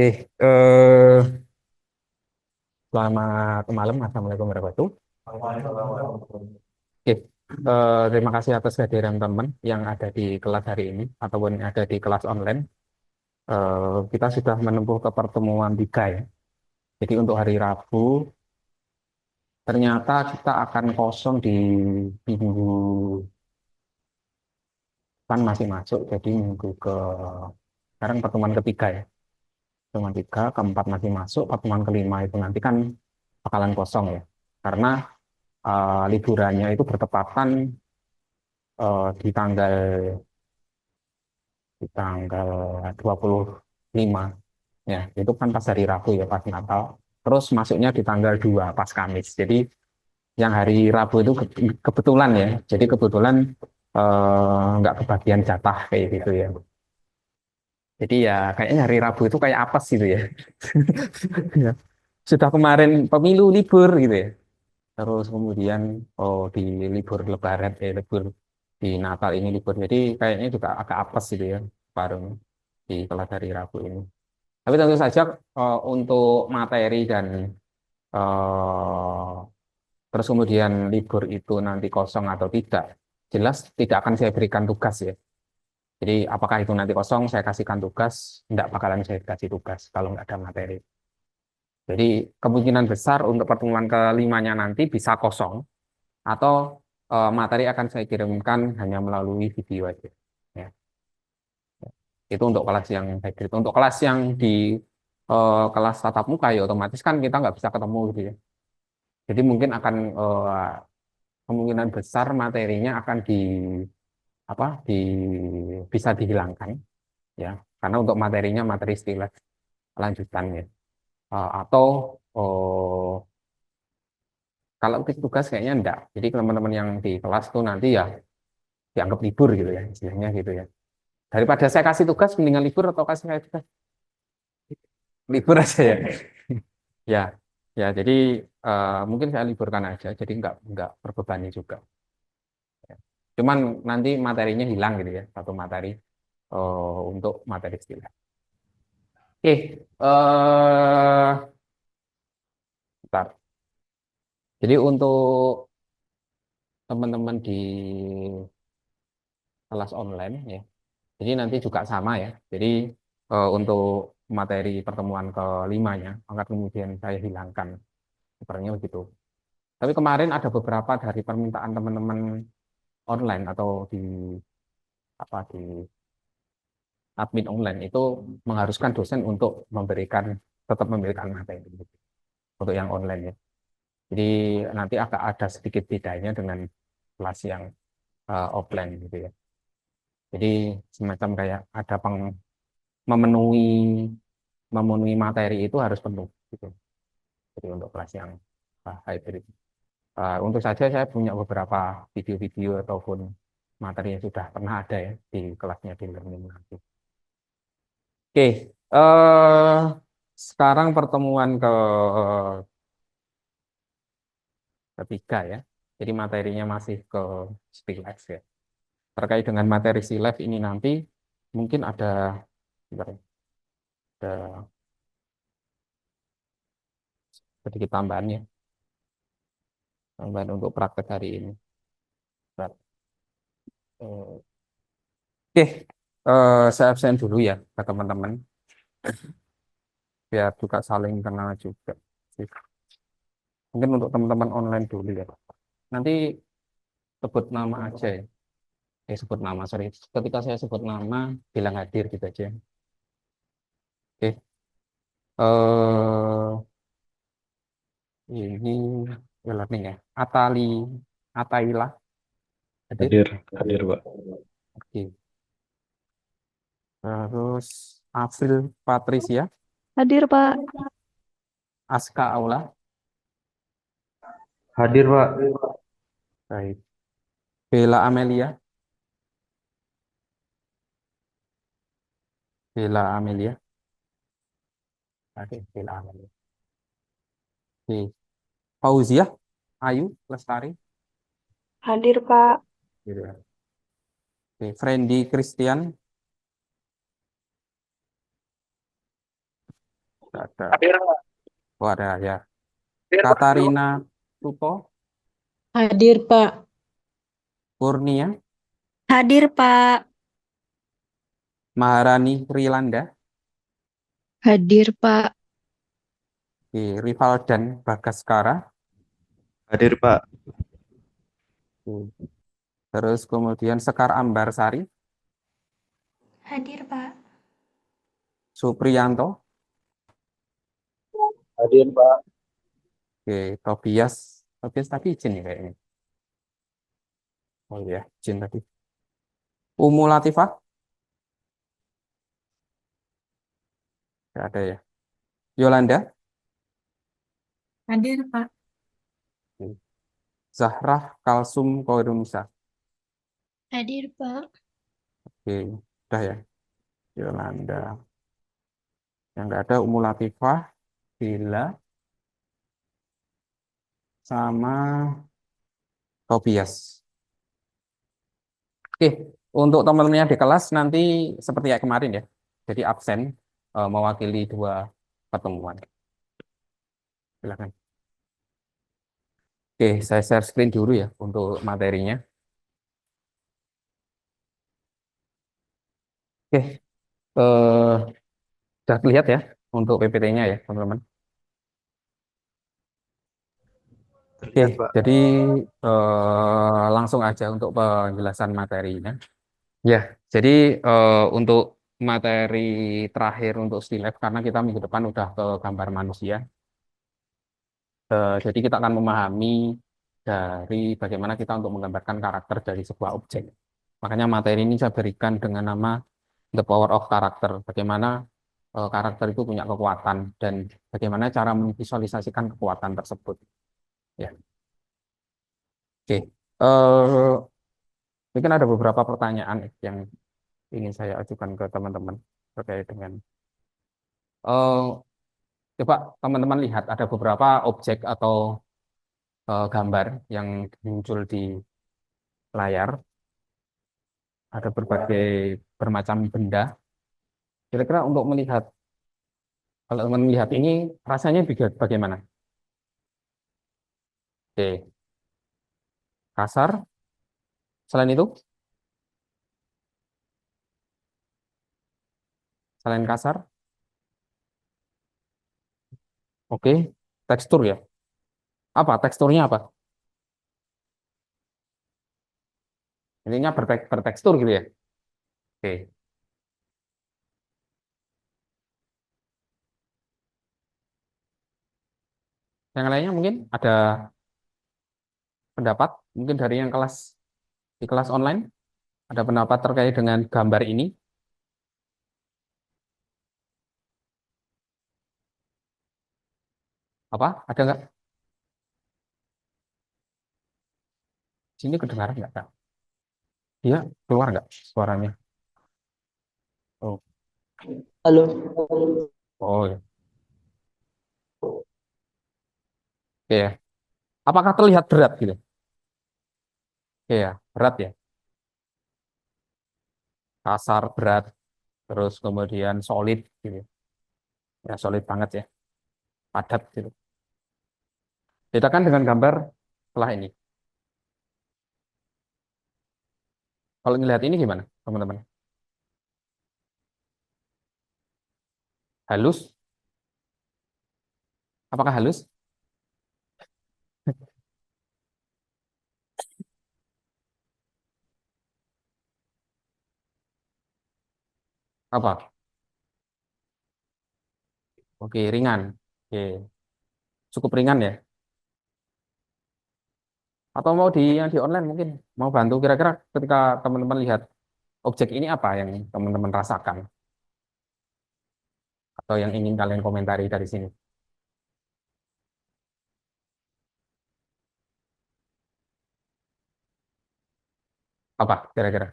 Oke, selamat malam. Assalamualaikum warahmatullahi wabarakatuh. Oke, terima kasih atas kehadiran teman yang ada di kelas hari ini ataupun yang ada di kelas online. Kita sudah menempuh ke pertemuan 3 ya. Jadi untuk hari Rabu, ternyata kita akan kosong di minggu depan masih masuk. Jadi minggu sekarang pertemuan ketiga ya. Pertemuan tiga, keempat masih masuk, pertemuan kelima itu nanti kan bakalan kosong ya. Karena liburannya itu bertepatan di tanggal 25 ya, itu kan pas hari Rabu ya, pas Natal. Terus masuknya di tanggal 2 pas Kamis. Jadi yang hari Rabu itu kebetulan ya. Jadi kebetulan nggak kebagian jatah kayak gitu ya. Jadi ya kayaknya hari Rabu itu kayak apes gitu ya. Ya. Sudah kemarin pemilu libur gitu ya. Terus kemudian di libur Lebaran, libur di Natal ini libur. Jadi kayaknya juga agak apes gitu ya, bareng di kelas hari Rabu ini. Tapi tentu saja untuk materi dan eh, terus kemudian libur itu nanti kosong atau tidak, jelas tidak akan saya berikan tugas ya. Jadi apakah itu nanti kosong, saya kasihkan tugas, tidak bakalan saya kasih tugas kalau nggak ada materi. Jadi kemungkinan besar untuk pertemuan kelimanya nanti bisa kosong atau materi akan saya kirimkan hanya melalui video aja. Ya. Itu untuk kelas yang hybrid. Untuk kelas yang di kelas tatap muka ya otomatis kan kita nggak bisa ketemu gitu ya. Jadi mungkin akan kemungkinan besar materinya akan apa di bisa dihilangkan ya. Karena untuk materinya materi istilah lanjutan ya. Atau kalau tugas kayaknya enggak. Jadi teman-teman yang di kelas tuh nanti ya dianggap libur gitu ya, istilahnya gitu ya. Daripada saya kasih tugas, mendingan libur atau kasih saya tugas? Libur aja ya. Ya, ya. Jadi mungkin saya liburkan aja. Jadi nggak terbebani juga. Ya. Cuman nanti materinya hilang gitu ya, satu materi untuk materi istilah. Oke, bentar. Jadi untuk teman-teman di kelas online ya, jadi nanti juga sama ya. Jadi untuk materi pertemuan kelimanya, akan kemudian saya hilangkan. Sebenarnya begitu. Tapi kemarin ada beberapa dari permintaan teman-teman online atau di di admin online itu mengharuskan dosen untuk tetap memberikan materi gitu, untuk yang online ya. Jadi nanti akan ada sedikit bedanya dengan kelas yang offline gitu ya. Jadi semacam kayak ada memenuhi memenuhi materi itu harus penuh gitu. Jadi untuk kelas yang hybrid. Untuk saja saya punya beberapa video-video ataupun materi yang sudah pernah ada ya di kelasnya di learning nanti. Oke, sekarang pertemuan ketiga ya. Jadi materinya masih ke Stilex ya. Terkait dengan materi Stilex ini nanti mungkin bentar ya, ada sedikit tambahan ya, tambahan untuk praktek hari ini. Bentar. Oke, saya absen dulu ya ke teman-teman, biar juga saling kenal juga. Mungkin untuk teman-teman online dulu ya. Nanti sebut nama aja ya. Sebut nama, sorry. Ketika saya sebut nama, bilang hadir gitu aja. Oke. Ini learning ya. Ataila hadir. Hadir, hadir, Pak. Oke. Terus Afril Patricia, Hadir, Pak. Aska Aula. Hadir, Pak. Baik. Bella Amelia, Bella Amelia. Oke, Bella Amelia. Oke. Fauzia, Ayu Lestari. Hadir, Pak. Gitu ya. Oke. Friendly Christian. Nggak ada. Oh, ada ya. Katarina Tuto, Hadir, Pak. Kurnia, Hadir, Pak. Maharani Rilanda, Hadir, Pak. Rival dan Bagaskara. Hadir Pak. Terus kemudian Sekar Ambarsari, Hadir, Pak. Supriyanto, Hadir Pak. Tobias. Tobias tadi izin ya kayaknya. Oh iya, izin tadi. Umu Latifah, nggak ada ya. Yolanda, Hadir, Pak. Zahrah Kalsum Koirunisa. Hadir, Pak. Oke, udah ya. Yolanda. Yang nggak ada Umu Latifah, Bila, sama Tobias. Oke, untuk teman-teman yang di kelas nanti seperti kayak kemarin ya. Jadi absen mewakili 2 pertemuan. Silakan. Oke, saya share screen dulu ya untuk materinya. Oke, sudah terlihat ya untuk PPT-nya ya, teman-teman. Oke, Terlihat Pak. jadi langsung aja untuk penjelasan materinya. Ya, jadi untuk materi terakhir untuk STILAB, karena kita minggu depan udah ke gambar manusia. Jadi kita akan memahami dari bagaimana kita untuk menggambarkan karakter dari sebuah objek. Makanya materi ini saya berikan dengan nama The Power of Character. Bagaimana karakter itu punya kekuatan dan bagaimana cara memvisualisasikan kekuatan tersebut. Ya, oke. Mungkin ada beberapa pertanyaan yang ingin saya ajukan ke teman-teman terkait dengan coba teman-teman lihat ada beberapa objek atau gambar yang muncul di layar, ada berbagai bermacam benda. Kira-kira untuk melihat, kalau teman melihat ini rasanya bagaimana? Oke, kasar. Selain itu, selain kasar, oke, tekstur ya. Apa teksturnya apa? Ininya bertekstur gitu ya. Oke, yang lainnya mungkin ada pendapat, mungkin dari yang kelas di kelas online ada pendapat terkait dengan gambar ini. Apa? Ada nggak? Sini kedengaran nggak, Kak? Dia keluar nggak suaranya? Oh, Halo. oh ya. Oke ya. Apakah terlihat berat gitu? Oke ya, berat ya. Kasar, berat, terus kemudian solid gitu. Ya, solid banget ya. Padat gitu. Bedakan dengan gambar setelah ini. Kalau ngelihat ini gimana, teman-teman? Halus? Apakah halus? Apa? Oke, ringan. Oke, cukup ringan ya. Atau mau di yang di online mungkin mau bantu kira-kira ketika teman-teman lihat objek ini apa yang teman-teman rasakan atau yang ingin kalian komentari dari sini? Apa kira-kira?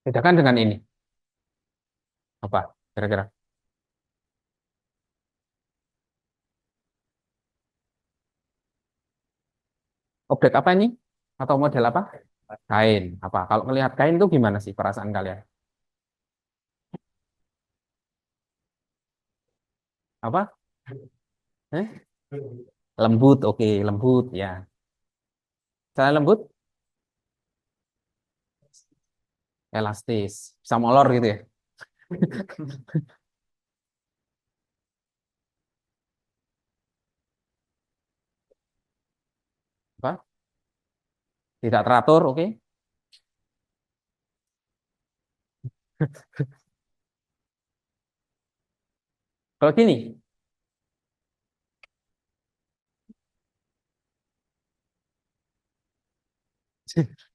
Bedakan dengan ini. Apa kira-kira? Objek apa ini? Atau model apa? Kain. Apa? Kalau melihat kain itu gimana sih perasaan kalian? Apa? Eh? Lembut, oke, lembut ya. Saya lembut, elastis, bisa molor gitu ya. Apa? Tidak teratur, oke. Kalau gini,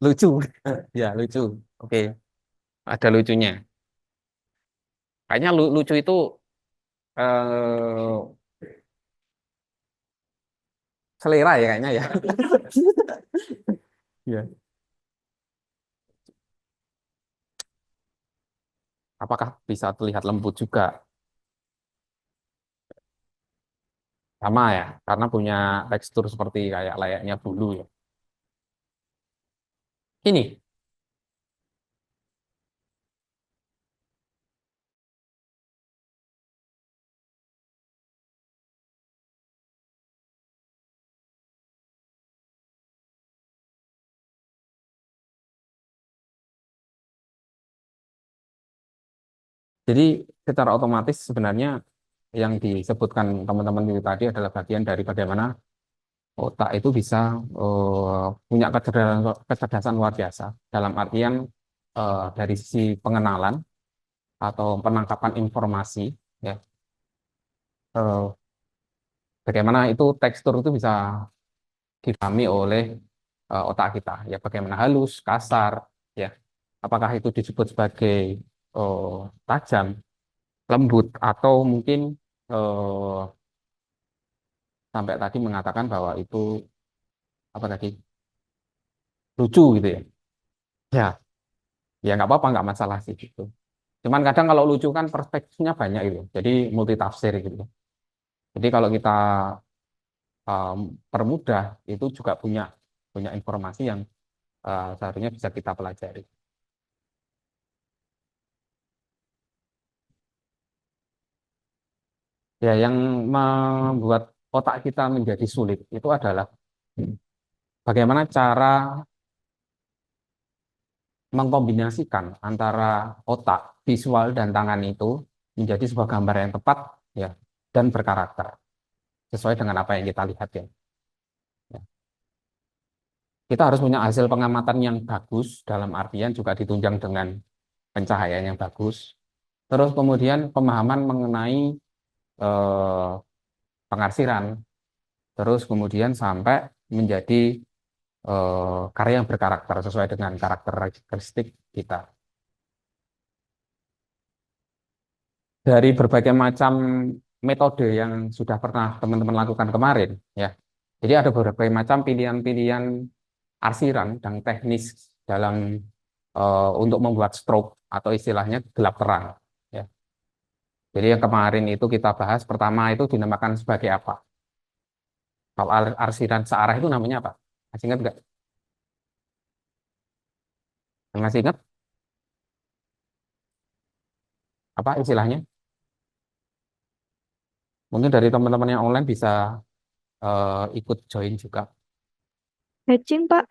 lucu. Ya, lucu. Oke, ada lucunya. Kayaknya lucu itu eh, selera ya kayaknya ya. Iya. Apakah bisa terlihat lembut juga? Sama ya, karena punya tekstur seperti kayak layaknya bulu ya. Ini, jadi secara otomatis sebenarnya yang disebutkan teman-teman itu tadi adalah bagian dari bagaimana otak itu bisa punya kecerdasan luar biasa dalam artian dari sisi pengenalan atau penangkapan informasi ya, eh, bagaimana itu tekstur itu bisa dipahami oleh otak kita ya, bagaimana halus, kasar ya, apakah itu disebut sebagai eh, tajam, lembut, atau mungkin eh, sampai tadi mengatakan bahwa itu apa tadi, lucu gitu ya. Ya, ya nggak apa-apa, nggak masalah sih gitu. Cuman kadang kalau lucu kan perspektifnya banyak itu, jadi multi tafsir gitu. Jadi kalau kita permudah itu juga punya punya informasi yang seharusnya bisa kita pelajari. Ya, yang membuat otak kita menjadi sulit itu adalah bagaimana cara mengkombinasikan antara otak, visual, dan tangan itu menjadi sebuah gambar yang tepat ya, dan berkarakter sesuai dengan apa yang kita lihat ya. Ya. Kita harus punya hasil pengamatan yang bagus, dalam artian juga ditunjang dengan pencahayaan yang bagus. Terus kemudian pemahaman mengenai eh, pengarsiran, terus kemudian sampai menjadi karya yang berkarakter sesuai dengan karakteristik kita. Dari berbagai macam metode yang sudah pernah teman-teman lakukan kemarin, ya. Jadi ada berbagai macam pilihan-pilihan arsiran dan teknis dalam untuk membuat stroke atau istilahnya gelap terang. Ya. Jadi yang kemarin itu kita bahas pertama itu dinamakan sebagai apa? Kalau arsiran searah itu namanya apa? Masih ingat nggak? Masih ingat apa istilahnya? Mungkin dari teman-teman yang online bisa ikut join juga. Hatching, Pak.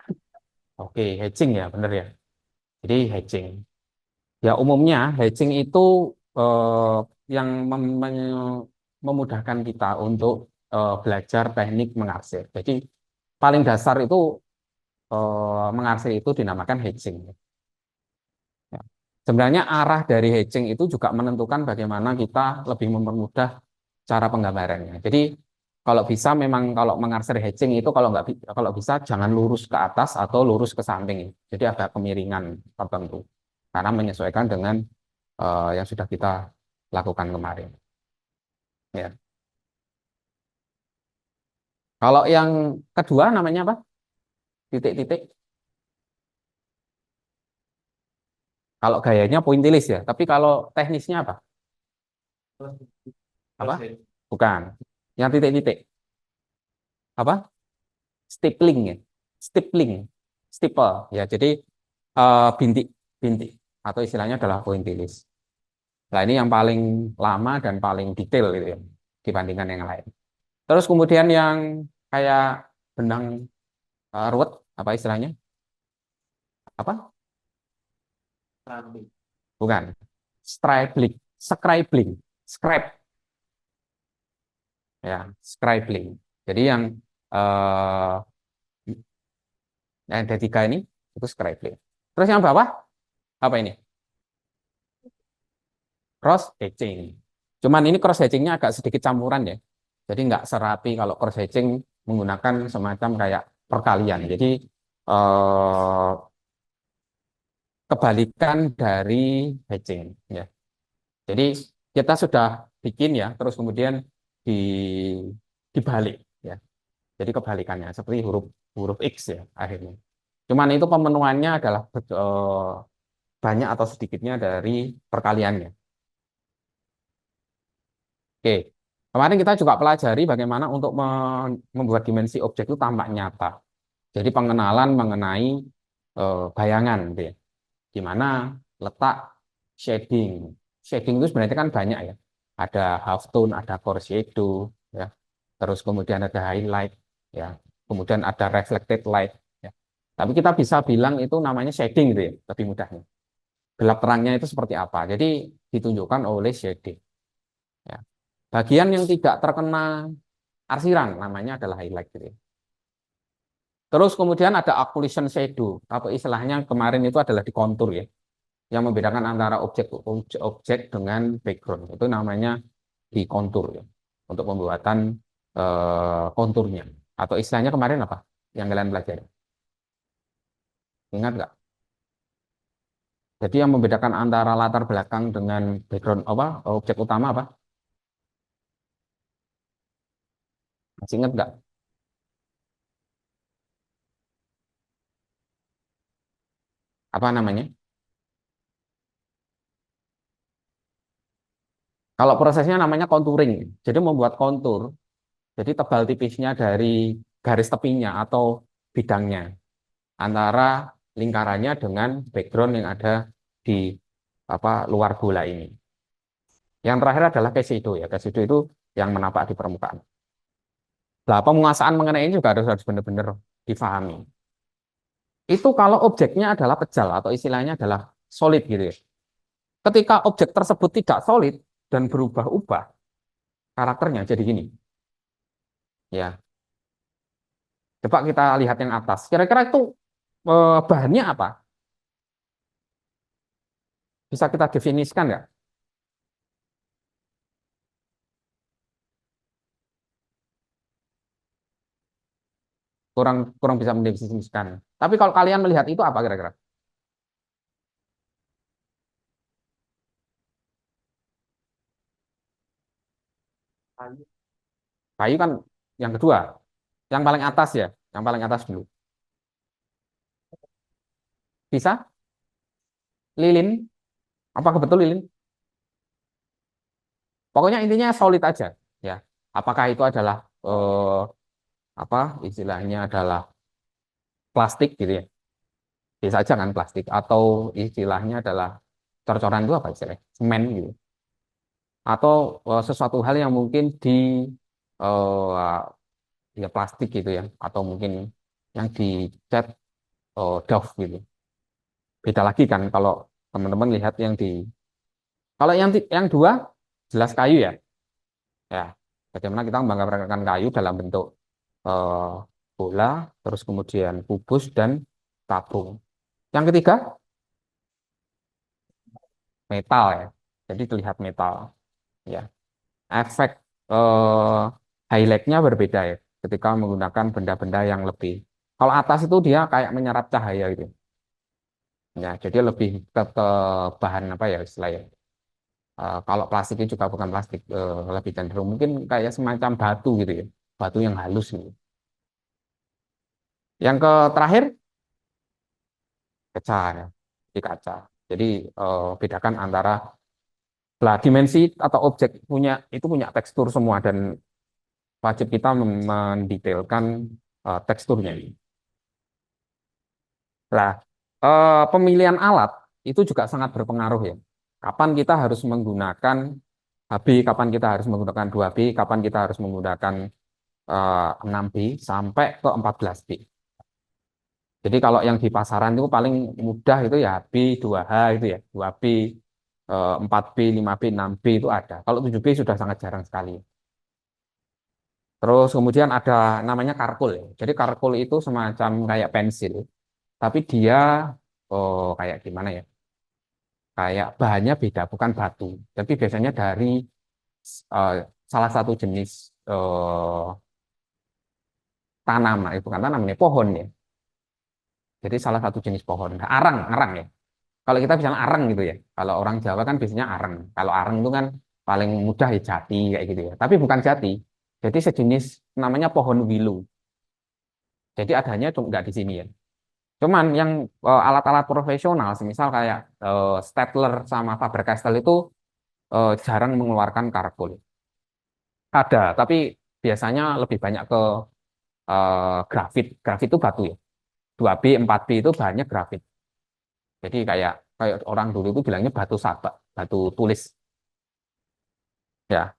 Oke, hedging ya, bener ya. Jadi hedging. Ya umumnya hedging itu eh, yang memudahkan kita untuk belajar teknik mengarsir. Jadi paling dasar itu mengarsir itu dinamakan hedging. Ya. Sebenarnya arah dari hedging itu juga menentukan bagaimana kita lebih mempermudah cara penggambarannya. Jadi kalau bisa memang kalau mengarsir hedging itu kalau bisa jangan lurus ke atas atau lurus ke samping. Jadi ada kemiringan tertentu karena menyesuaikan dengan yang sudah kita lakukan kemarin. Ya. Kalau yang kedua namanya apa? Titik-titik. Kalau gayanya pointilis ya. Tapi kalau teknisnya apa? Apa? Bukan. Yang titik-titik. Apa? Stippling ya. Stippling. Stipple ya. Jadi bintik atau istilahnya adalah pointillis. Nah, ini yang paling lama dan paling detail gitu ya dibandingkan yang lain. Terus kemudian yang kayak benang ruwet apa istilahnya? Apa? Bukan. Scribbling, scribbling, scribe ya, scribbling. Jadi eh, yang ada tiga ini itu scribbling. Terus yang bawah apa ini? Cross hatching. Cuman ini cross hatchingnya agak sedikit campuran ya. Jadi nggak serapi kalau cross hatching menggunakan semacam kayak perkalian. Jadi eh, kebalikan dari hatching ya. Jadi kita sudah bikin ya, terus kemudian di dibalik ya. Jadi kebalikannya seperti huruf huruf X ya akhirnya. Cuman itu pemenuhannya adalah banyak atau sedikitnya dari perkaliannya. Oke, kemarin kita juga pelajari bagaimana untuk membuat dimensi objek itu tampak nyata. Jadi pengenalan mengenai bayangan, gitu ya. Di mana letak shading. Shading itu sebenarnya kan banyak ya. Ada half tone, ada core shadow, ya. Terus kemudian ada highlight, ya. Kemudian ada reflected light, ya. Tapi kita bisa bilang itu namanya shading, gitu ya, lebih mudahnya. Gelap terangnya itu seperti apa? Jadi ditunjukkan oleh shading. Ya. Bagian yang tidak terkena arsiran namanya adalah highlight, gitu ya. Terus kemudian ada occlusion shadow, atau istilahnya kemarin itu adalah di kontur ya, yang membedakan antara objek dengan background. Itu namanya di kontur ya, untuk pembuatan konturnya. Atau istilahnya kemarin apa yang kalian pelajari? Ingat nggak? Jadi yang membedakan antara latar belakang dengan background apa, objek utama apa? Masih ingat nggak? Apa namanya? Kalau prosesnya namanya contouring. Jadi membuat kontur. Jadi tebal tipisnya dari garis tepinya atau bidangnya antara lingkarannya dengan background yang ada di luar bola ini. Yang terakhir adalah case shadow ya. Case shadow itu yang menapak di permukaan. Nah, penguasaan mengenai ini juga harus benar-benar difahami. Itu kalau objeknya adalah pejal atau istilahnya adalah solid gitu ya. Ketika objek tersebut tidak solid dan berubah-ubah karakternya jadi gini. Ya, coba kita lihat yang atas. Kira-kira itu bahannya apa? Bisa kita definisikan nggak? Kurang kurang bisa mendefinisikan. Tapi kalau kalian melihat itu apa kira-kira? Kayu kan yang kedua, yang paling atas ya, yang paling atas dulu. Bisa? Lilin? Apakah betul lilin? Pokoknya intinya solid aja, ya. Apakah itu adalah istilahnya adalah plastik gitu ya? Bisa aja kan plastik atau istilahnya adalah cor-coran itu apa istilahnya? Semen gitu. Atau sesuatu hal yang mungkin di eh, ya plastik gitu ya, atau mungkin yang dicat doff gitu. Beda lagi kan kalau teman-teman lihat yang di kalau yang dua jelas kayu ya. Ya, bagaimana kita membanggakan kayu dalam bentuk eh, bola, terus kemudian kubus dan tabung. Yang ketiga metal ya. Jadi terlihat metal ya. Efek eh, highlightnya berbeda ya ketika menggunakan benda-benda yang lebih. Kalau atas itu dia kayak menyerap cahaya gitu. Ya, jadi lebih ke bahan apa ya istilahnya. Kalau plastiknya juga bukan plastik, lebih cenderung mungkin kayak semacam batu gitu ya, batu yang halus gitu. Yang ke terakhir kaca ya, di kaca. Jadi bedakan antara lah dimensi atau objek punya tekstur semua dan wajib kita mendetailkan teksturnya. Lah, pemilihan alat itu juga sangat berpengaruh ya. Kapan kita harus menggunakan HB, kapan kita harus menggunakan 2B, kapan kita harus menggunakan 6B sampai ke 14B. Jadi kalau yang di pasaran itu paling mudah itu ya B, 2H itu ya, 2B, 4B, 5B, 6B itu ada. Kalau 7B sudah sangat jarang sekali. Terus kemudian ada namanya karkul ya. Jadi karkul itu semacam kayak pensil, tapi dia kayak gimana ya? Kayak bahannya beda, bukan batu. Tapi biasanya dari eh, salah satu jenis tanaman, itu bukan tanaman ya, pohon ya. Jadi salah satu jenis pohon. Nah, arang ya. Kalau kita bilang areng gitu ya. Kalau orang Jawa kan biasanya areng. Kalau areng itu kan paling mudah ya jati kayak gitu ya. Tapi bukan jati. Jadi sejenis namanya pohon wilu. Jadi adanya cuma nggak di sini ya. Cuman yang alat-alat profesional, semisal kayak stapler sama Faber-Castell itu jarang mengeluarkan karkul. Ada, tapi biasanya lebih banyak ke grafit. Grafit itu batu ya. 2B, 4B itu bahannya grafit. Jadi kayak kayak orang dulu itu bilangnya batu sabak, batu tulis. Ya,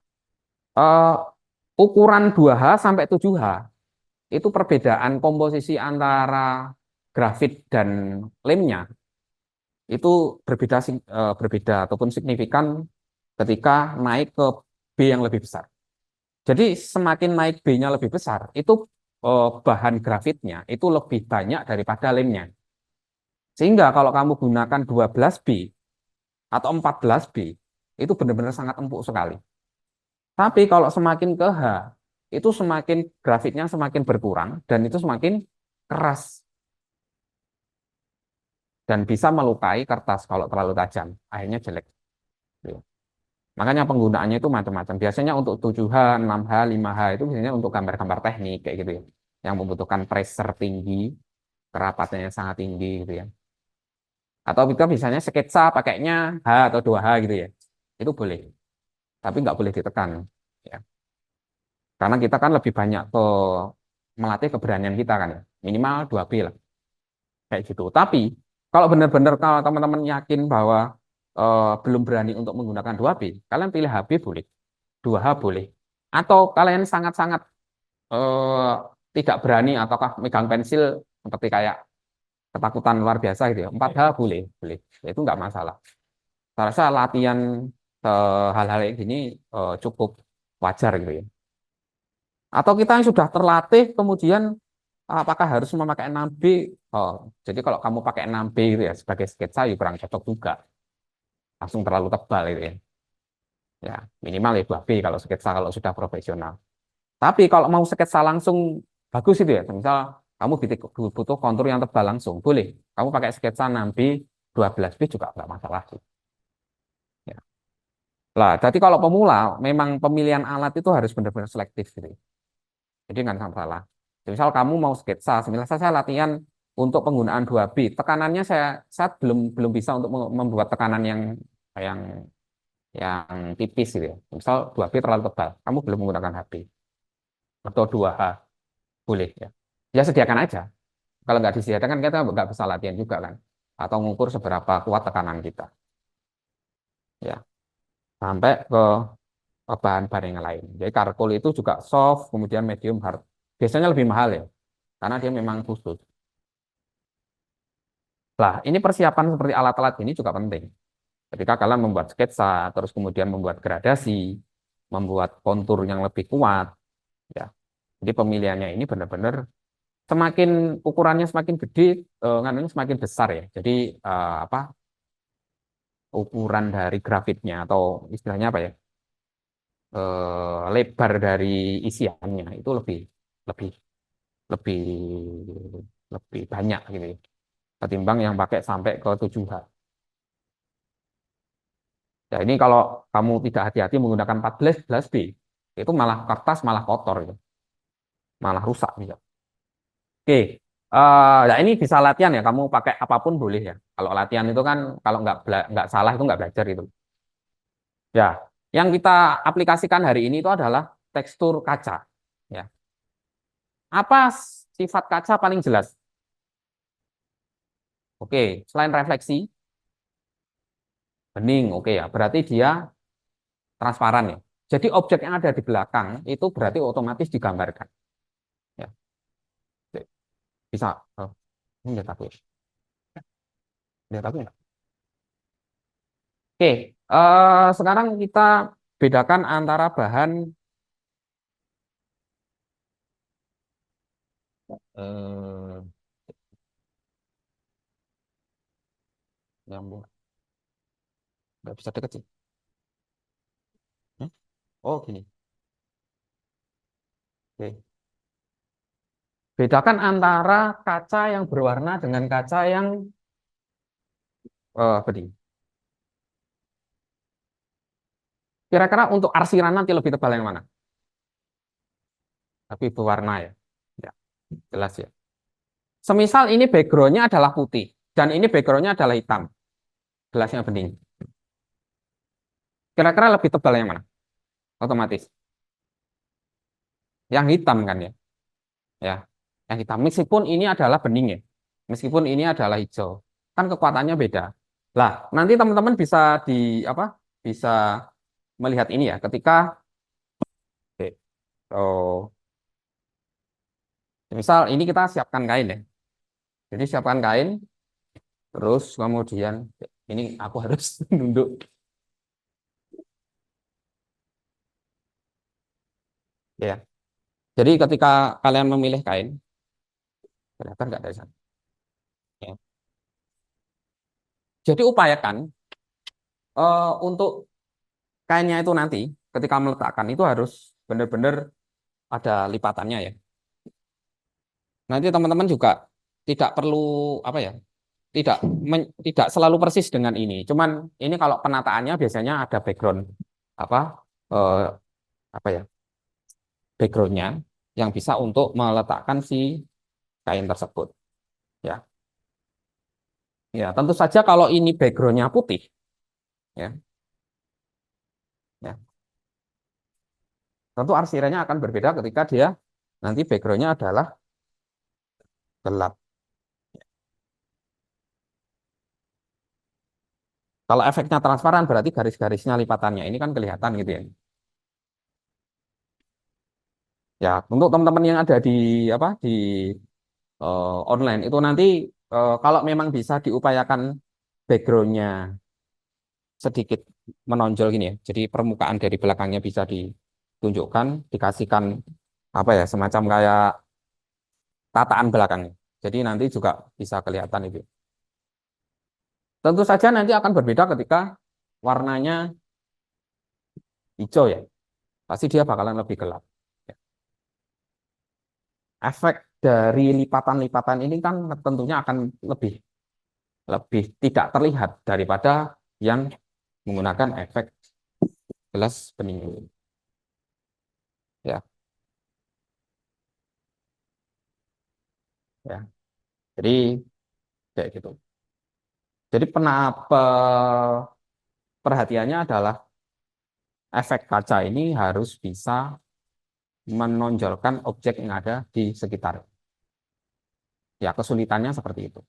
Eh, ukuran 2H sampai 7H itu perbedaan komposisi antara grafit dan lemnya itu berbeda ataupun signifikan ketika naik ke B yang lebih besar. Jadi semakin naik B-nya lebih besar, itu bahan grafitnya itu lebih banyak daripada lemnya. Sehingga kalau kamu gunakan 12B atau 14B, itu benar-benar sangat empuk sekali. Tapi kalau semakin ke H, itu semakin grafitnya semakin berkurang dan itu semakin keras dan bisa melukai kertas kalau terlalu tajam. Akhirnya jelek. Gitu. Makanya penggunaannya itu macam-macam. Biasanya untuk 7H, 6H, 5H itu biasanya untuk gambar-gambar teknik kayak gitu ya. Yang membutuhkan pressure tinggi, kerapatannya sangat tinggi gitu ya. Atau kita misalnya sketsa pakainya H atau 2H gitu ya. Itu boleh, tapi nggak boleh ditekan. Ya. Karena kita kan lebih banyak ke melatih keberanian kita kan ya. Minimal 2B lah. Kayak gitu. Tapi kalau benar-benar kalau teman-teman yakin bahwa belum berani untuk menggunakan 2B, kalian pilih HB boleh, 2H boleh. Atau kalian sangat-sangat eh, tidak berani ataukah megang pensil seperti kayak ketakutan luar biasa gitu ya. 4H boleh, boleh. Ya, itu nggak masalah. Saya rasa latihan hal-hal kayak gini cukup wajar gitu ya. Atau kita yang sudah terlatih kemudian apakah harus memakai 6B? Oh, jadi kalau kamu pakai 6B itu ya sebagai sketsa ya kurang cocok juga. Langsung terlalu tebal itu ya. Ya, minimal ya 2B kalau sketsa kalau sudah profesional. Tapi kalau mau sketsa langsung bagus itu ya. Misal kamu butuh kontur yang tebal langsung, boleh. Kamu pakai sketsa 6B, 12B juga nggak masalah sih. Ya. Lah, jadi kalau pemula memang pemilihan alat itu harus benar-benar selektif gitu. Jadi nggak salah. Misal kamu mau sketsa, semisal saya latihan untuk penggunaan 2B, tekanannya saya belum belum bisa untuk membuat tekanan yang yang tipis gitu ya. Misal 2B terlalu tebal, kamu belum menggunakan HB atau 2H boleh ya. Ya sediakan aja. Kalau nggak disediakan kita nggak bisa latihan juga kan. Atau mengukur seberapa kuat tekanan kita. Ya, sampai ke bahan-bahan yang lain. Jadi karkol itu juga soft, kemudian medium hard. Biasanya lebih mahal ya, karena dia memang khusus. Lah, ini persiapan seperti alat-alat ini juga penting. Ketika kalian membuat sketsa, terus kemudian membuat gradasi, membuat kontur yang lebih kuat, ya. Jadi pemilihannya ini benar-benar semakin ukurannya semakin gede, nganunya semakin besar ya. Jadi apa ukuran dari grafitnya atau istilahnya apa ya, lebar dari isiannya itu lebih lebih lebih lebih banyak gitu ya, ketimbang yang pakai sampai ke 7H. Ya ini kalau kamu tidak hati-hati menggunakan 14B, itu malah kertas malah kotor gitu, malah rusak gitu. Oke, ya ini bisa latihan ya, kamu pakai apapun boleh ya. Kalau latihan itu kan kalau nggak salah itu nggak belajar itu. Ya, yang kita aplikasikan hari ini itu adalah tekstur kaca. Ya, apa sifat kaca paling jelas? Oke, selain refleksi, bening, oke ya. Berarti dia transparan ya. Jadi objek yang ada di belakang itu berarti otomatis digambarkan. Ya, bisa. Oh, ini lihat aku ya. Lihat aku ya. Oke, sekarang kita bedakan antara bahan eh, yang nggak bisa deket sih. Hmm? Oh, gini. Oke. Bedakan antara kaca yang berwarna dengan kaca yang bening. Kira-kira untuk arsiran nanti lebih tebal yang mana? Tapi berwarna ya. Ya, jelas ya. Semisal ini backgroundnya adalah putih dan ini backgroundnya adalah hitam, gelasnya bening. Kira-kira lebih tebal yang mana? Otomatis. Yang hitam kan ya. Ya, yang hitam. Meskipun ini adalah bening ya. Meskipun ini adalah hijau. Kan kekuatannya beda. Lah, nanti teman-teman bisa di apa? Bisa melihat ini ya ketika oke, oh, misal ini kita siapkan kain ya. Jadi siapkan kain, terus kemudian ini aku harus nunduk ya. Jadi ketika kalian memilih kain, kelihatan nggak dari sana? Ya. Jadi upayakan untuk kainnya itu nanti ketika meletakkan itu harus benar-benar ada lipatannya ya. Nanti teman-teman juga tidak perlu apa ya, tidak selalu persis dengan ini. Cuman ini kalau penataannya biasanya ada background apa eh, apa ya backgroundnya yang bisa untuk meletakkan si kain tersebut. Ya, ya tentu saja kalau ini backgroundnya putih, ya, ya tentu arsirannya akan berbeda ketika dia nanti backgroundnya adalah gelap. Kalau efeknya transparan berarti garis-garisnya lipatannya ini kan kelihatan gitu ya. Ya, untuk teman-teman yang ada di apa di online itu nanti kalau memang bisa diupayakan backgroundnya sedikit menonjol gini ya. Jadi permukaan dari belakangnya bisa ditunjukkan, dikasihkan apa ya semacam kayak tataan belakangnya. Jadi nanti juga bisa kelihatan itu. Tentu saja nanti akan berbeda ketika warnanya hijau ya. Pasti dia bakalan lebih gelap. Efek dari lipatan-lipatan ini kan tentunya akan lebih lebih tidak terlihat daripada yang menggunakan efek gelas bening ini. Ya, ya. Jadi kayak gitu. Jadi perhatiannya adalah efek kaca ini harus bisa menonjolkan objek yang ada di sekitar. Ya, kesulitannya seperti itu.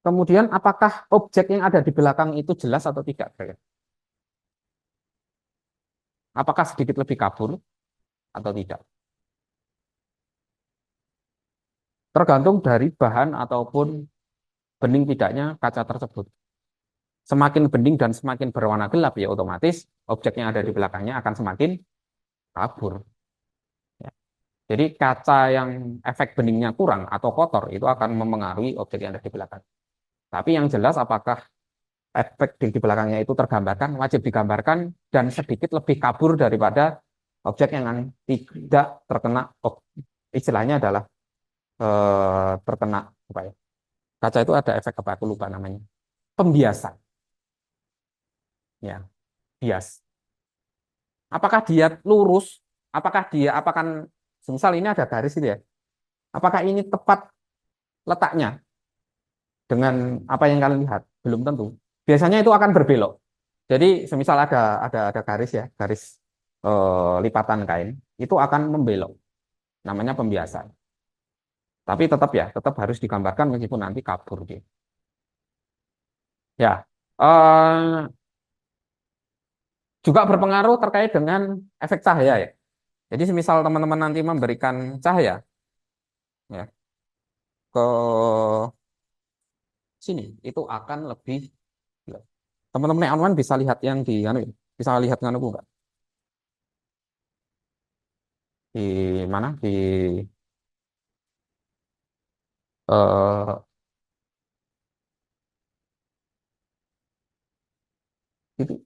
Kemudian apakah objek yang ada di belakang itu jelas atau tidak? Apakah sedikit lebih kabur atau tidak? Tergantung dari bahan ataupun bening tidaknya kaca tersebut. Semakin bening dan semakin berwarna gelap ya otomatis objek yang ada di belakangnya akan semakin kabur. Ya. Jadi kaca yang efek beningnya kurang atau kotor itu akan memengaruhi objek yang ada di belakang. Tapi yang jelas apakah efek di belakangnya itu tergambarkan, wajib digambarkan dan sedikit lebih kabur daripada objek yang tidak terkena, istilahnya adalah terkena apa ya? Kaca itu ada efek apa? Aku lupa namanya. Pembiasan, ya, bias. Apakah dia lurus? Apakah semisal ini ada garis itu ya? Apakah ini tepat letaknya dengan apa yang kalian lihat? Belum tentu. Biasanya itu akan berbelok. Jadi semisal ada garis ya, garis lipatan kain, itu akan membelok. Namanya pembiasan. Tapi tetap harus digambarkan meskipun nanti kabur dia. Ya, eh, juga berpengaruh terkait dengan efek cahaya ya. Jadi semisal teman-teman nanti memberikan cahaya ya ke sini, itu akan lebih. Teman-teman yang online bisa lihat yang di anu ya, bisa lihat anu enggak? Di mana? Eh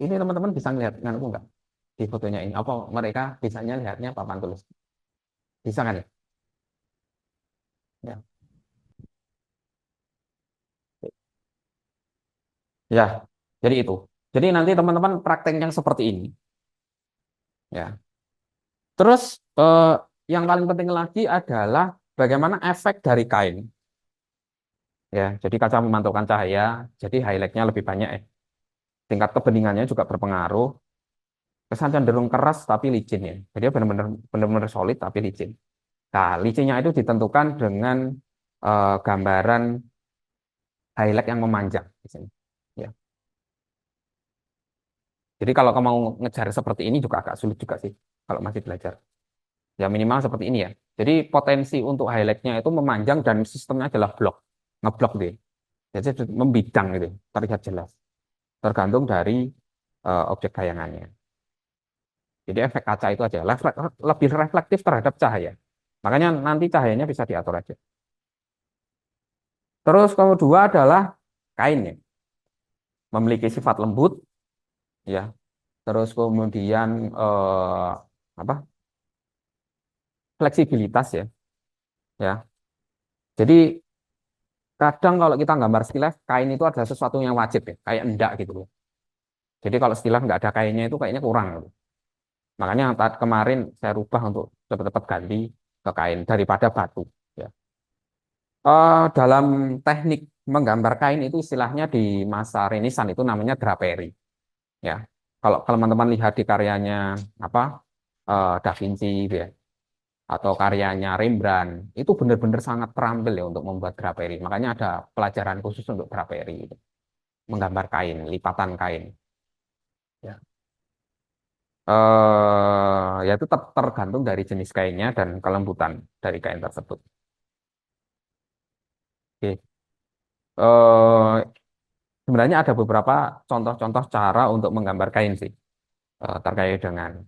ini teman-teman bisa lihat anu enggak? Di fotonya ini. Apa mereka bisanya lihatnya papan tulis? Bisa kan ya? Ya. Ya. Jadi itu. Jadi nanti teman-teman prakteknya seperti ini. Ya. Terus yang paling penting lagi adalah bagaimana efek dari kain. Ya, jadi kaca memantulkan cahaya, jadi highlightnya lebih banyak ya. Tingkat kebeningannya juga berpengaruh. Kesan cenderung keras tapi licin ya. Jadi benar-benar solid tapi licin. Nah, licinnya itu ditentukan dengan gambaran highlight yang memanjang di sini. Ya. Jadi kalau kamu mau ngejar seperti ini juga agak sulit juga sih kalau masih belajar. Ya minimal seperti ini ya. Jadi potensi untuk highlightnya itu memanjang dan sistemnya adalah blok, ngeblok deh. Jadi membidang gitu, terlihat jelas. Tergantung dari objek bayangannya. Jadi efek kaca itu aja lebih reflektif terhadap cahaya. Makanya nanti cahayanya bisa diatur aja. Terus kedua adalah kain ya. Memiliki sifat lembut ya. Terus kemudian apa? Fleksibilitas ya. Ya. Jadi kadang kalau kita gambar stilas, kain itu adalah sesuatu yang wajib ya, kayak endak gitu loh. Jadi kalau stilas nggak ada kainnya itu kayaknya kurang gitu. Makanya kemarin saya rubah untuk cepat-cepat ganti ke kain daripada batu. Ya. Dalam teknik menggambar kain itu istilahnya di masa Renaissance itu namanya draperi. Ya, kalau teman-teman lihat di karyanya apa Da Vinci gitu ya, atau karyanya Rembrandt, itu benar-benar sangat terampil ya untuk membuat draperi. Makanya ada pelajaran khusus untuk draperi, gitu. Menggambar kain, lipatan kain. Ya. Ya itu tergantung dari jenis kainnya dan kelembutan dari kain tersebut. Oke. Sebenarnya ada beberapa contoh-contoh cara untuk menggambar kain sih terkait dengan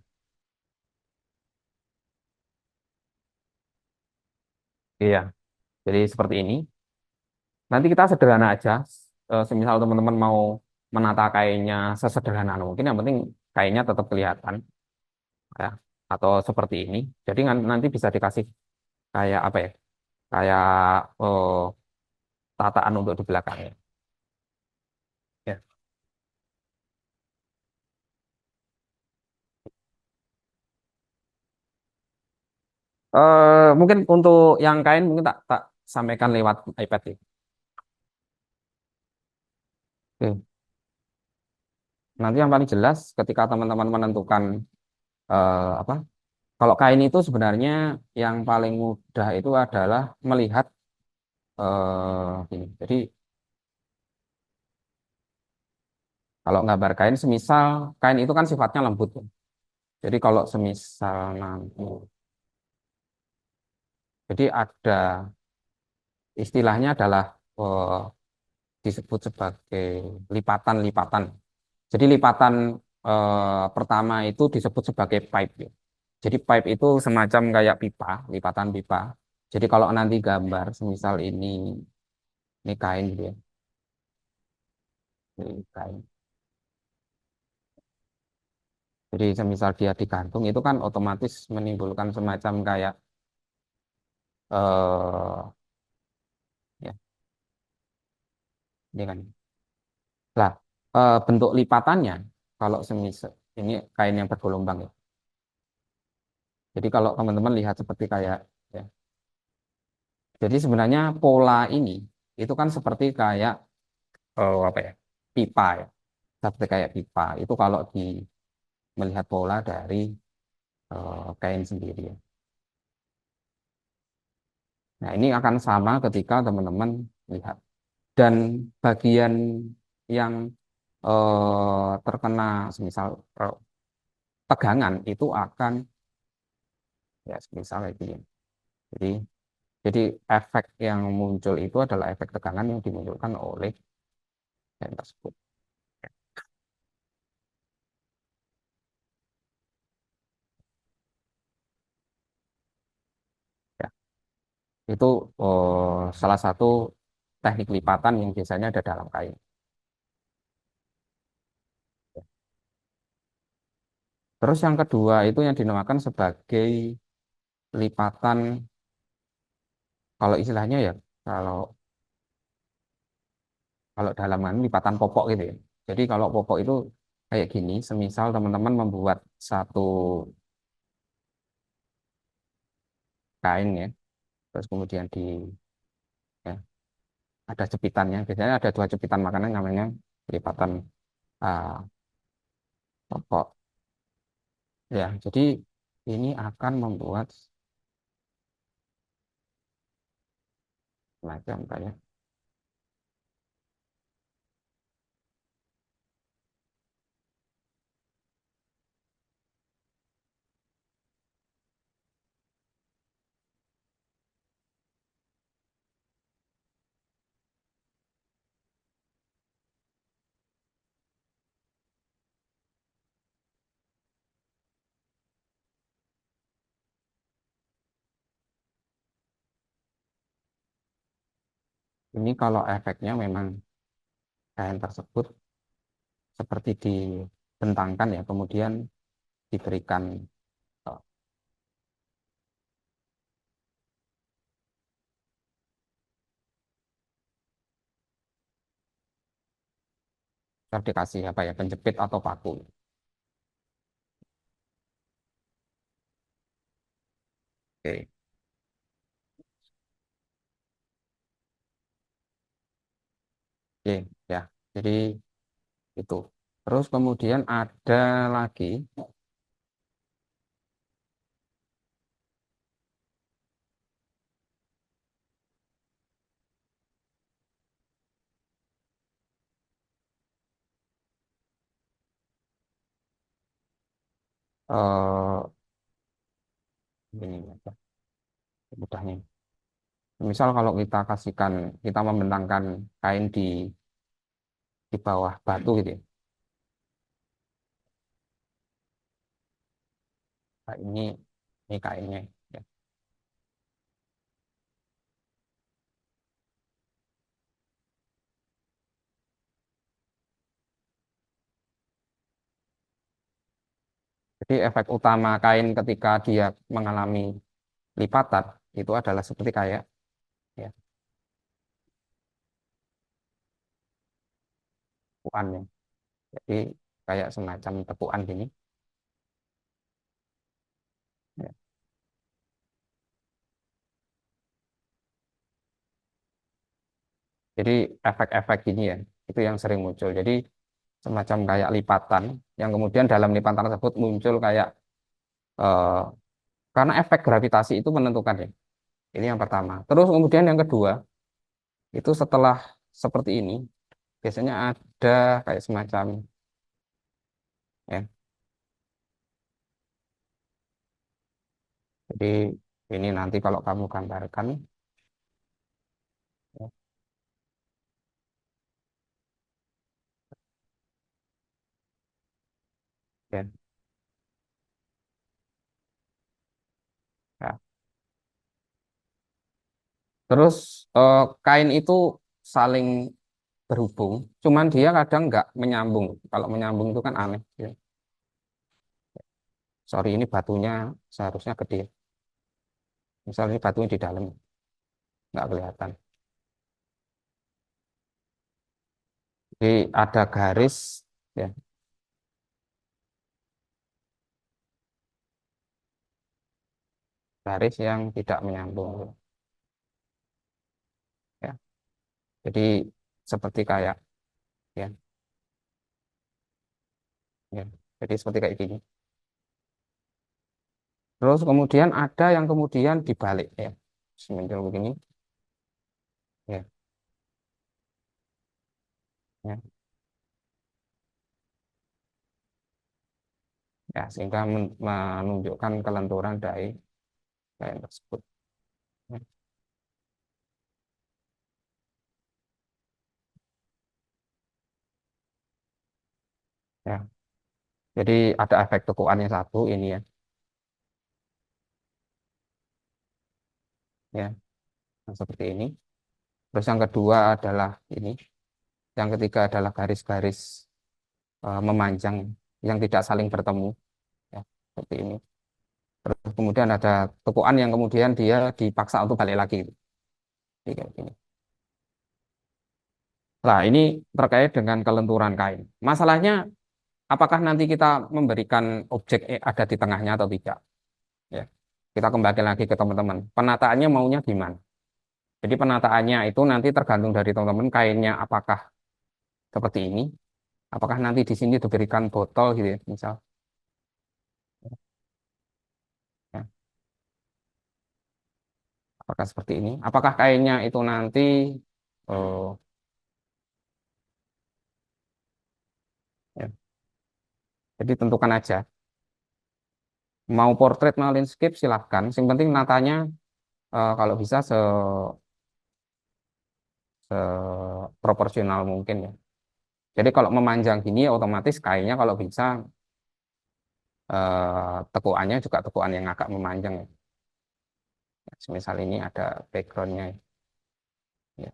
iya. Jadi seperti ini. Nanti kita sederhana aja. Semisal teman-teman mau menata kainnya sesederhana mungkin, yang penting kainnya tetap kelihatan ya. Atau seperti ini. Jadi nanti bisa dikasih kayak apa ya? Kayak tataan untuk di belakangnya. Ya. Mungkin untuk yang kain mungkin tak tak sampaikan lewat iPad ya. Oke. Nanti yang paling jelas ketika teman-teman menentukan apa? Kalau kain itu sebenarnya yang paling mudah itu adalah melihat ini. Jadi kalau gambar kain, semisal kain itu kan sifatnya lembut, ya. Jadi kalau semisal nanti, jadi ada istilahnya adalah disebut sebagai lipatan-lipatan. Jadi lipatan pertama itu disebut sebagai pipe, ya. Jadi pipe itu semacam kayak pipa, lipatan pipa. Jadi kalau nanti gambar, semisal ini kain gitu ya, ini kain. Jadi semisal dia digantung itu kan otomatis menimbulkan semacam kayak ya, ini kan. Lah, bentuk lipatannya kalau semisal ini kain yang bergelombang ya. Jadi kalau teman-teman lihat seperti kayak ya. Jadi sebenarnya pola ini itu kan seperti kayak apa ya? Pipa ya. Seperti kayak pipa. Itu kalau melihat pola dari kain sendiri ya. Nah, ini akan sama ketika teman-teman lihat. Dan bagian yang terkena semisal tegangan itu akan ya semisal kayak gini. Jadi jadi efek yang muncul itu adalah efek tegangan yang dimunculkan oleh yang tersebut. Ya, itu salah satu teknik lipatan yang biasanya ada dalam kain. Terus yang kedua itu yang dinamakan sebagai lipatan, kalau istilahnya ya, kalau kalau dalam lipatan popok gitu ya. Jadi kalau popok itu kayak gini, semisal teman-teman membuat satu kain ya, terus kemudian ya, ada jepitannya. Biasanya ada dua jepitan makanan namanya lipatan ah, popok. Ya, jadi ini akan membuat semacam kayak ini kalau efeknya memang kain tersebut seperti dibentangkan ya, kemudian diberikan eh, dikasih apa ya, penjepit atau paku. Oke, oke, ya. Jadi itu. Terus kemudian ada lagi eh ini apa mudahnya. Misal kalau kita kasihkan, kita membentangkan kain di bawah batu gitu ya. Nah, ini kainnya. Ya. Jadi efek utama kain ketika dia mengalami lipatan itu adalah seperti kayak ya, tepuan ya. Jadi kayak semacam tepuan gini. Ya. Jadi efek-efek gini ya, itu yang sering muncul. Jadi semacam kayak lipatan, yang kemudian dalam lipatan tersebut muncul kayak eh, karena efek gravitasi itu menentukan ya. Ini yang pertama. Terus kemudian yang kedua, itu setelah seperti ini, biasanya ada kayak semacam ya. Jadi ini nanti kalau kamu gambarkan ya, ya, ya. Terus kain itu saling berhubung, cuman dia kadang nggak menyambung. Kalau menyambung itu kan aneh. Ya. Sorry, ini batunya seharusnya gede. Misalnya ini batunya di dalam, nggak kelihatan. Jadi ada garis, ya, garis yang tidak menyambung. Ya. Jadi seperti kayak, ya, ya. Jadi seperti kayak gini. Terus kemudian ada yang kemudian dibalik, ya. muncul begini, ya, ya, ya, sehingga menunjukkan kelenturan dari kain tersebut. Ya, ya. Jadi ada efek tekuan yang satu ini ya, ya, yang seperti ini. Terus yang kedua adalah ini, yang ketiga adalah garis-garis memanjang yang tidak saling bertemu, ya, seperti ini. Terus kemudian ada tekuan yang kemudian dia dipaksa untuk balik lagi. Jadi kayak gini. Nah, ini terkait dengan kelenturan kain. Masalahnya, apakah nanti kita memberikan objek ada di tengahnya atau tidak? Ya, kita kembali lagi ke teman-teman. Penataannya maunya gimana? Jadi penataannya itu nanti tergantung dari teman-teman kainnya apakah seperti ini, apakah nanti di sini diberikan botol gitu ya, misal. Ya, apakah seperti ini? Apakah kainnya itu nanti eh, ya, jadi tentukan aja. Mau portrait mau landscape silahkan. Yang penting natanya kalau bisa proporsional mungkin ya. Jadi kalau memanjang gini otomatis kainnya kalau bisa tekuannya juga tekuan yang agak memanjang ya. Misal ini ada backgroundnya ya.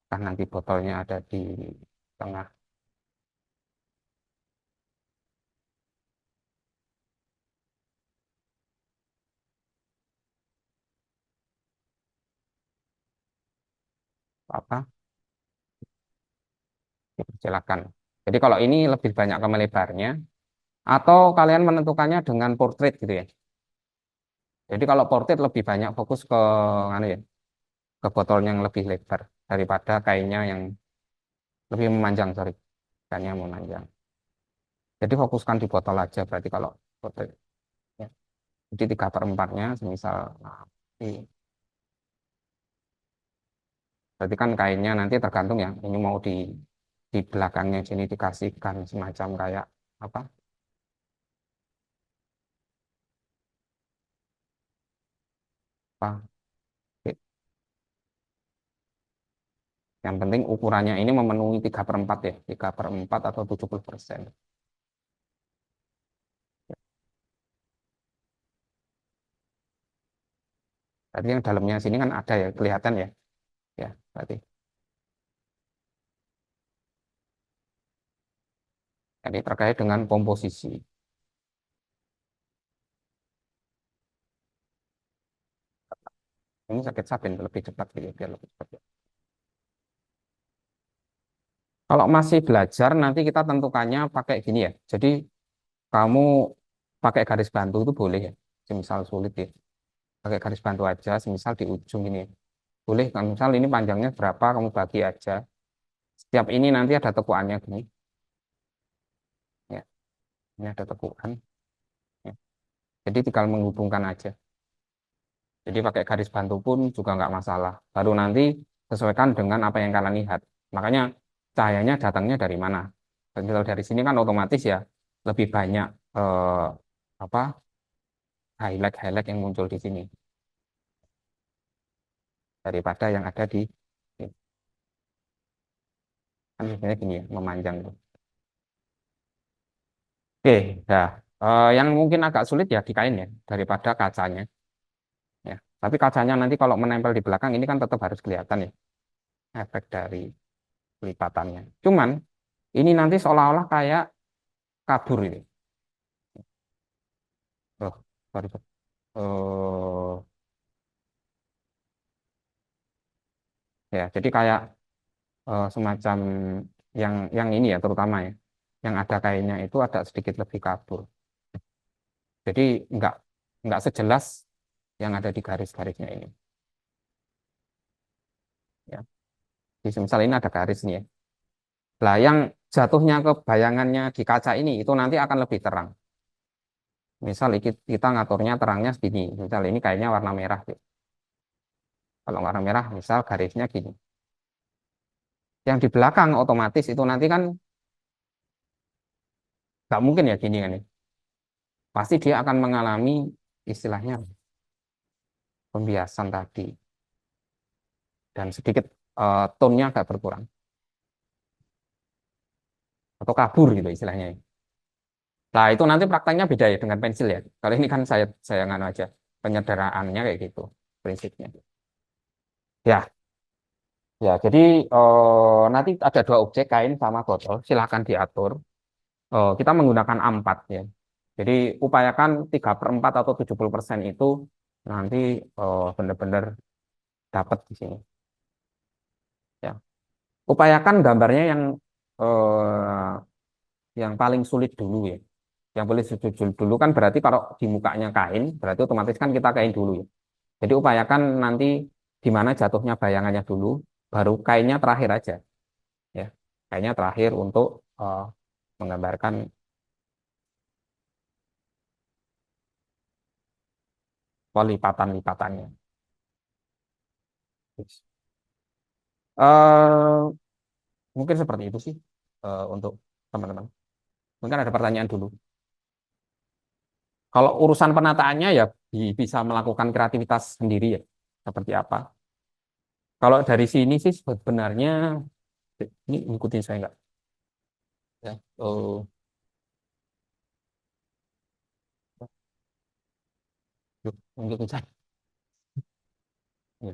Kan nanti botolnya ada di tengah. Apa? Silakan. Jadi kalau ini lebih banyak ke melebarnya atau kalian menentukannya dengan portrait gitu ya. Jadi kalau portrait lebih banyak fokus ke anu ya, ke botol yang lebih lebar daripada kainnya yang lebih memanjang, sorry. Kainnya memanjang. Jadi fokuskan di botol aja berarti kalau portrait. Ya. Jadi 3/4-nya semisal nah, berarti kan kainnya nanti tergantung ya, ini mau di belakangnya sini dikasihkan semacam kayak apa? Apa? Yang penting ukurannya ini memenuhi 3/4 ya, 3/4 atau 70%. Berarti yang dalamnya sini kan ada ya, kelihatan ya. Ya, berarti. Jadi terkait dengan komposisi. Ini sakit sabin lebih cepat gitu, biar lebih cepat. Kalau masih belajar, nanti kita tentukannya pakai gini ya. Jadi kamu pakai garis bantu itu boleh ya. Misal sulit ya. Pakai garis bantu aja, misal di ujung ini. Boleh, kan misal ini panjangnya berapa, kamu bagi aja. Setiap ini nanti ada tekuannya gini. Ya, ini ada tekuan. Ya. Jadi tinggal menghubungkan aja. Jadi pakai garis bantu pun juga nggak masalah. Baru nanti sesuaikan dengan apa yang kalian lihat. Makanya cahayanya datangnya dari mana. Dan kalau dari sini kan otomatis ya lebih banyak apa highlight-highlight yang muncul di sini daripada yang ada di kan biasanya gini ya memanjang tuh. Oke, ya. Yang mungkin agak sulit ya di kain ya daripada kacanya. Ya. Tapi kacanya nanti kalau menempel di belakang ini kan tetap harus kelihatan ya efek dari lipatannya. Cuman ini nanti seolah-olah kayak kabur ini. Oh, sorry, sorry. Ya, jadi kayak semacam yang ini ya terutama ya, yang ada kainnya itu ada sedikit lebih kabur. Jadi nggak nggak sejelas yang ada di garis-garisnya ini. Ya, di misal ini ada garis nih ya. Lah yang jatuhnya ke bayangannya di kaca ini itu nanti akan lebih terang. Misal kita ngaturnya terangnya segini. Misal ini kayaknya warna merah, gitu. Kalau warna merah, misal garisnya gini. Yang di belakang otomatis itu nanti kan nggak mungkin ya gini kan ya. Pasti dia akan mengalami istilahnya pembiasan tadi dan sedikit tone-nya agak berkurang atau kabur gitu istilahnya. Nah, itu nanti prakteknya beda ya dengan pensil ya. Kalau ini kan saya nganu aja penyederaannya kayak gitu prinsipnya. Ya, ya. Jadi nanti ada dua objek kain sama botol, silahkan diatur. Kita menggunakan A4 ya. Jadi upayakan 3/4 atau 70% itu nanti benar-benar dapat di sini. Ya. Upayakan gambarnya yang paling sulit dulu ya. Yang paling sulit dulu kan berarti kalau di mukanya kain, berarti otomatis kan kita kain dulu ya. Jadi upayakan nanti di mana jatuhnya bayangannya dulu, baru kainnya terakhir aja ya. Kainnya terakhir untuk menggambarkan lipatan-lipatannya. Eh, Mungkin seperti itu sih untuk teman-teman. Mungkin ada pertanyaan dulu. Kalau urusan penataannya ya bisa melakukan kreativitas sendiri ya. Seperti apa? Kalau dari sini sih sebenarnya ini ngikutin saya nggak? Ya. Oh, yuk, ngikutin saya. Ya.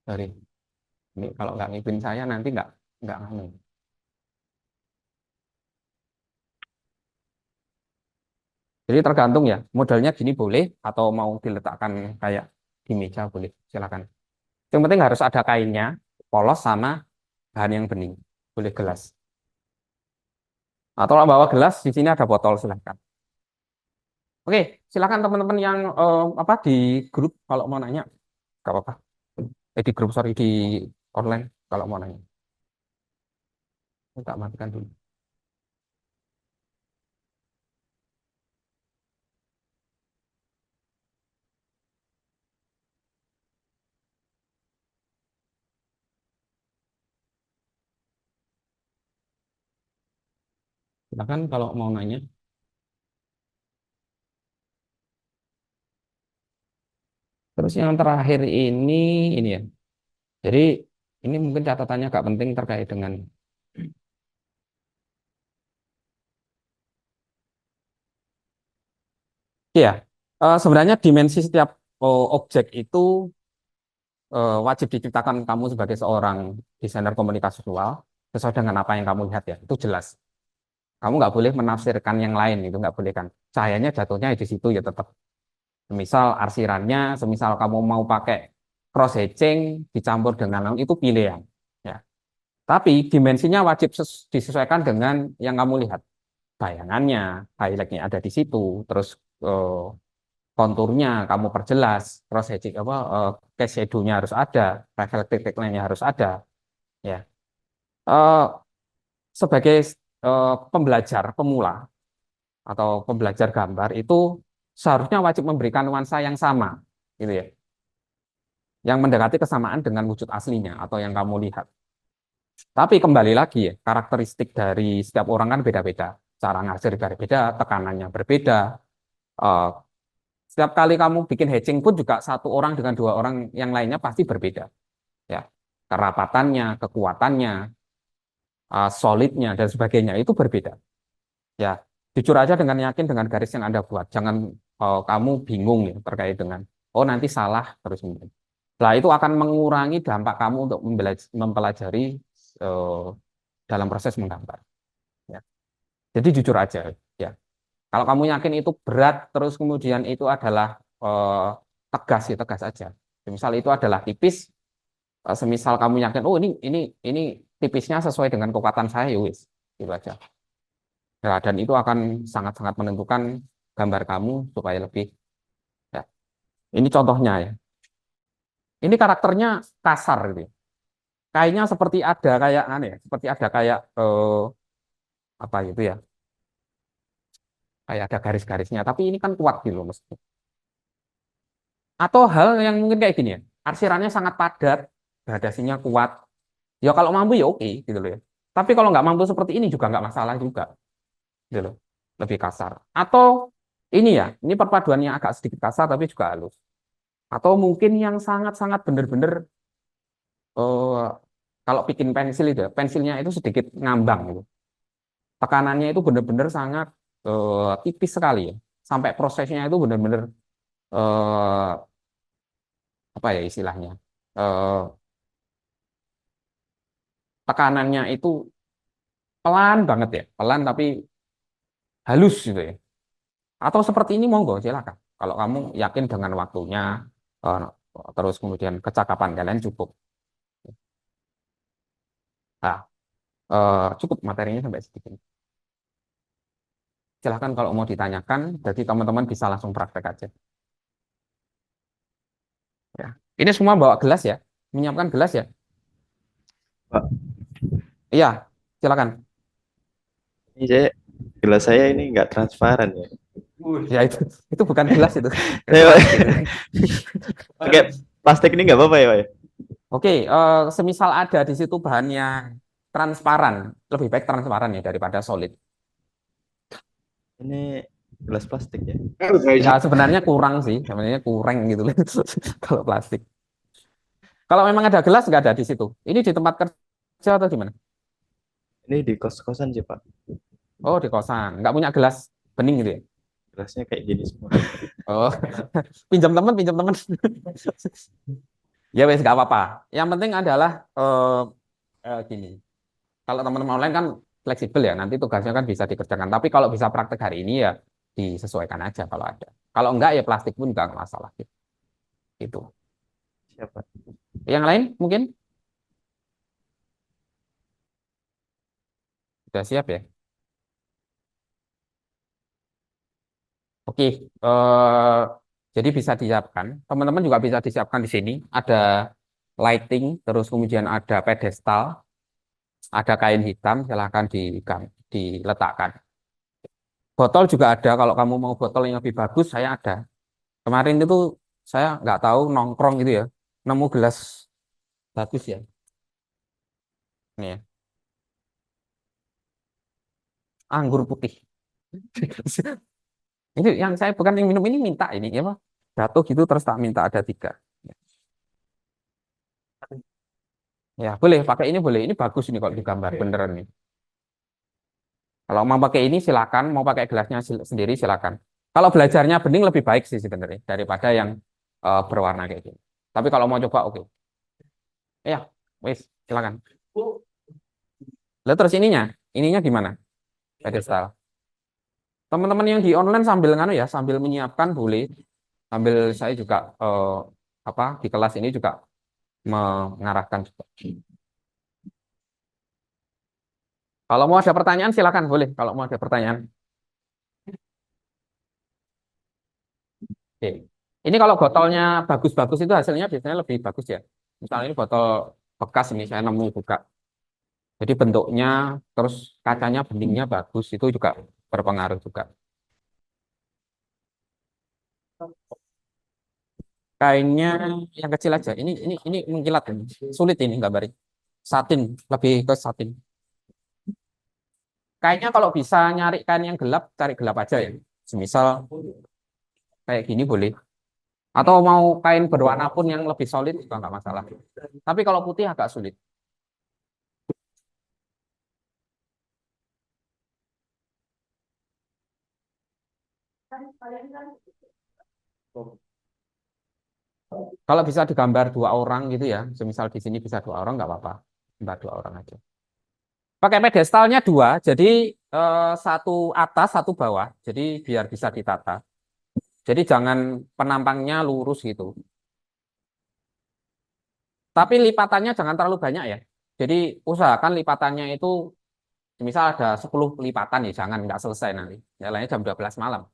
Sorry. Ini kalau nggak ngikutin saya nanti nggak nganu. Jadi tergantung ya. Modelnya gini boleh atau mau diletakkan kayak di meja boleh. Silakan. Yang penting harus ada kainnya, polos sama bahan yang bening. Boleh gelas. Atau kalau bawa gelas, di sini ada botol, silahkan. Oke, silakan teman-teman yang apa di grup kalau mau nanya, nggak apa-apa. Di grup, sorry, di online kalau mau nanya. Tak matikan dulu. Silakan kalau mau nanya. Terus yang terakhir ini ya. Jadi ini mungkin catatannya agak penting terkait dengan ya. Sebenarnya dimensi setiap objek itu wajib diciptakan kamu sebagai seorang desainer komunikasi visual sesuai dengan apa yang kamu lihat ya. Itu jelas. Kamu nggak boleh menafsirkan yang lain, itu nggak boleh kan. Cahayanya jatuhnya di situ ya tetap. Semisal arsirannya, semisal kamu mau pakai cross hatching dicampur dengan lain itu pilihan. Ya. Tapi dimensinya wajib disesuaikan dengan yang kamu lihat. Bayangannya, highlightnya ada di situ, terus konturnya kamu perjelas, cross hatching apa cast shadow-nya harus ada, reflective backline-nya harus ada. Ya. Eh, Sebagai pembelajar pemula atau pembelajar gambar itu seharusnya wajib memberikan nuansa yang sama, gitu ya, yang mendekati kesamaan dengan wujud aslinya atau yang kamu lihat. Tapi kembali lagi ya, karakteristik dari setiap orang kan beda-beda, cara ngajar berbeda, tekanannya berbeda. Eh, Setiap kali kamu bikin hatching pun juga satu orang dengan dua orang yang lainnya pasti berbeda, ya, kerapatannya, kekuatannya, solidnya dan sebagainya itu berbeda. Ya, jujur aja dengan yakin dengan garis yang Anda buat. Jangan kamu bingung ya terkait dengan, oh nanti salah terus kemudian. Nah, itu akan mengurangi dampak kamu untuk mempelajari eh, dalam proses menggambar. Ya. Jadi jujur aja, ya. Kalau kamu yakin itu berat, terus kemudian itu adalah tegas ya tegas aja. Misal itu adalah tipis, semisal kamu yakin, oh ini tipisnya sesuai dengan kekuatan saya, ya wis, gitu aja. Ya, dan itu akan sangat-sangat menentukan gambar kamu supaya lebih ya. Ini contohnya ya. Ini karakternya kasar gitu, ya. kayaknya seperti ada kayak aneh, ya, seperti ada kayak apa itu ya, kayak ada garis-garisnya. Tapi ini kan kuat gitu loh, mesti. Atau hal yang mungkin kayak gini ya, arsirannya sangat padat, gradasinya kuat. Ya kalau mampu ya oke gitu loh ya. Tapi kalau nggak mampu seperti ini juga nggak masalah juga, gitu loh. Lebih kasar. Atau ini ya, ini perpaduannya agak sedikit kasar tapi juga halus. Atau mungkin yang sangat-sangat benar-benar kalau bikin pensil itu ya, pensilnya itu sedikit ngambang gitu. Tekanannya itu benar-benar sangat tipis sekali ya. Sampai prosesnya itu benar-benar eh, apa ya istilahnya? Eh, tekanannya itu pelan banget ya, pelan tapi halus gitu ya. Atau seperti ini monggo silakan. Kalau kamu yakin dengan waktunya, eh, terus kemudian kecakapan kalian cukup. Nah, cukup materinya sampai sedikit. Silahkan kalau mau ditanyakan, jadi teman-teman bisa langsung praktek aja. Ya. Ini semua bawa gelas ya, menyiapkan gelas ya. Pak, Iya, silakan. ini gelas saya ini nggak transparan ya. Ya itu bukan gelas itu. Saya Plastik. pakai plastik ini nggak apa-apa ya, Pak ya? Oke, semisal ada di situ bahannya transparan, lebih baik transparan ya daripada solid. Ini gelas plastik ya. Ya sebenarnya kurang sih, sebenarnya kurang gitu loh kalau plastik. Kalau memang ada gelas nggak ada di situ. Ini di tempat kerja atau gimana? Ini di kos-kosan sih, Pak. Oh di kosan, nggak punya gelas bening gitu ya? Gelasnya kayak gini semua. Oh pinjam teman. Ya wes nggak apa-apa. Yang penting adalah gini. Kalau teman-teman online kan fleksibel ya, nanti tugasnya kan bisa dikerjakan. Tapi kalau bisa praktek hari ini ya disesuaikan aja kalau ada. Kalau enggak ya plastik pun enggak masalah gitu. Itu. Siapa? Yang lain mungkin sudah siap ya. Oke, jadi bisa disiapkan. Teman-teman juga bisa disiapkan di sini. Ada lighting, terus kemudian ada pedestal, ada kain hitam, silahkan diletakkan. Botol juga ada. Kalau kamu mau botol yang lebih bagus, saya ada. Kemarin itu saya nggak tahu nongkrong gitu ya, nemu gelas bagus ya. Ini ya, anggur putih. Ini yang saya bukan yang minum ini minta ini ya, Pak. Jatuh gitu terus tak minta ada 3. Ya, boleh pakai ini boleh. Ini bagus ini kalau digambar beneran nih. Kalau mau pakai ini silakan, mau pakai gelasnya sendiri silakan. Kalau belajarnya bening lebih baik sih sebenarnya daripada yang berwarna kayak gini. Tapi kalau mau coba oke. Ya, wes silakan. Lalu terus ininya gimana? Pedestal. Teman-teman yang di online sambil nganu ya, sambil menyiapkan boleh. Sambil saya juga apa di kelas ini juga mengarahkan juga. Kalau mau ada pertanyaan silakan boleh. Kalau mau ada pertanyaan. Oke. Ini kalau botolnya bagus-bagus itu hasilnya biasanya lebih bagus ya. Misalnya ini botol bekas ini saya nemu buka. Jadi bentuknya terus kacanya beningnya bagus itu juga berpengaruh juga. Kainnya yang kecil aja. Ini mengkilat ini. Sulit ini gambarnya. Satin, lebih ke satin. Kainnya kalau bisa nyari kain yang gelap, cari gelap aja ya. Semisal kayak gini boleh. Atau mau kain berwarna pun yang lebih solid juga nggak masalah. Tapi kalau putih agak sulit. Kalau bisa digambar 2 orang gitu ya, semisal di sini bisa 2 orang nggak apa-apa, gambar 2 orang aja. Pakai pedestalnya 2, jadi satu atas, satu bawah, jadi biar bisa ditata. Jadi jangan penampangnya lurus gitu. Tapi lipatannya jangan terlalu banyak ya. Jadi usahakan lipatannya itu, misal ada 10 lipatan ya, jangan nggak selesai nanti. Jalannya jam 12 malam.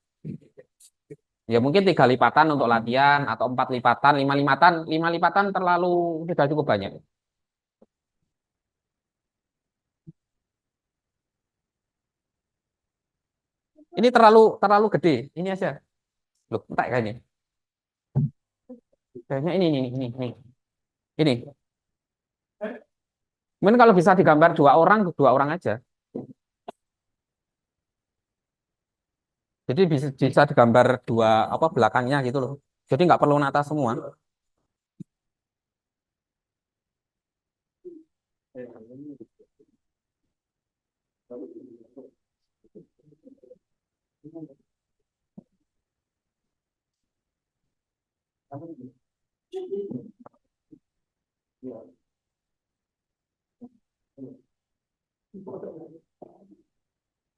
Ya mungkin 3 lipatan untuk latihan atau 4 lipatan, 5 lipatan, 5 lipatan terlalu sudah cukup banyak. Ini terlalu gede. Ini aja. Loh, entek kayaknya. Kayaknya ini. Ini. Mungkin kalau bisa digambar dua orang aja. Jadi bisa digambar dua apa belakangnya gitu loh. Jadi nggak perlu nata semua.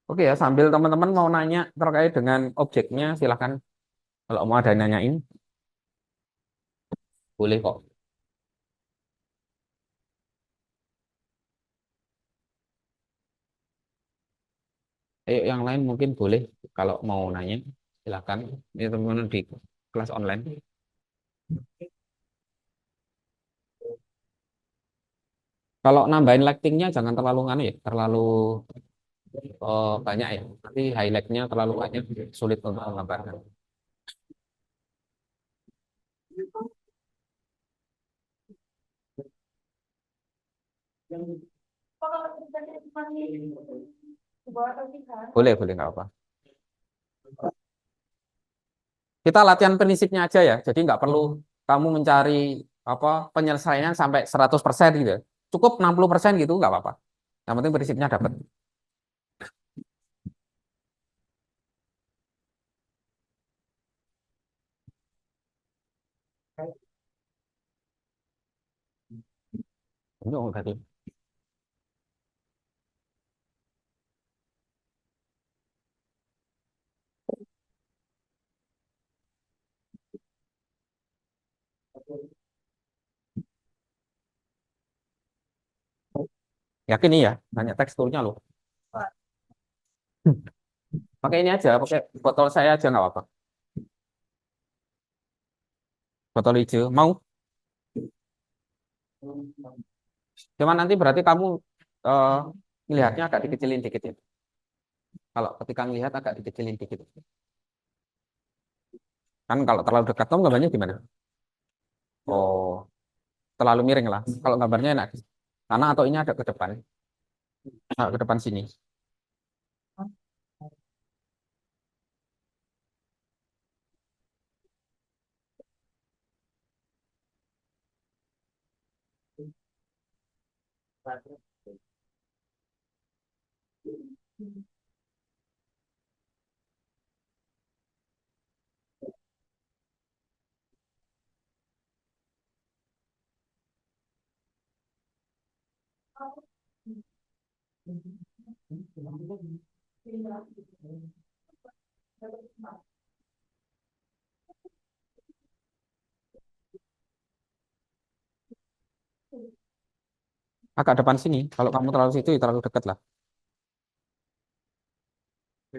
Oke ya, sambil teman-teman mau nanya terkait dengan objeknya, silahkan. Kalau mau ada yang nanyain, boleh kok. Ayo yang lain mungkin boleh. Kalau mau nanya, silahkan. Ini teman-teman di kelas online. Kalau nambahin lightingnya jangan terlalu nganu ya, terlalu banyak ya. Nanti highlightnya terlalu banyak, sulit untuk menggambarkan. Boleh nggak apa. Kita latihan prinsipnya aja ya. Jadi nggak perlu kamu mencari apa penyelesaian sampai 100% gitu ya. Cukup 60% gitu nggak apa-apa. Yang penting prinsipnya dapat. Ini tadi. Yakin nih ya, nanya teksturnya loh. Pakai ini aja, pakai botol saya aja nggak apa-apa. Botol hijau, mau? Cuman nanti berarti kamu eh melihatnya agak dikecilin dikit ya. Kalau ketika ngelihat agak dikecilin dikit. Kan kalau terlalu dekat, kamu gambarnya gimana? Oh, terlalu miring lah. Kalau gambarnya enak. Karena atau ini ada ke depan. Nah, ke depan sini. Agak depan sini. Kalau kamu terlalu situ, ya terlalu dekat lah.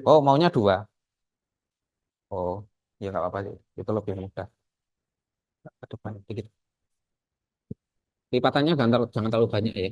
Oh, maunya dua. Oh, ya nggak apa-apa sih. Itu lebih mudah. Ke depan dikit. Lipatannya jangan terlalu banyak ya.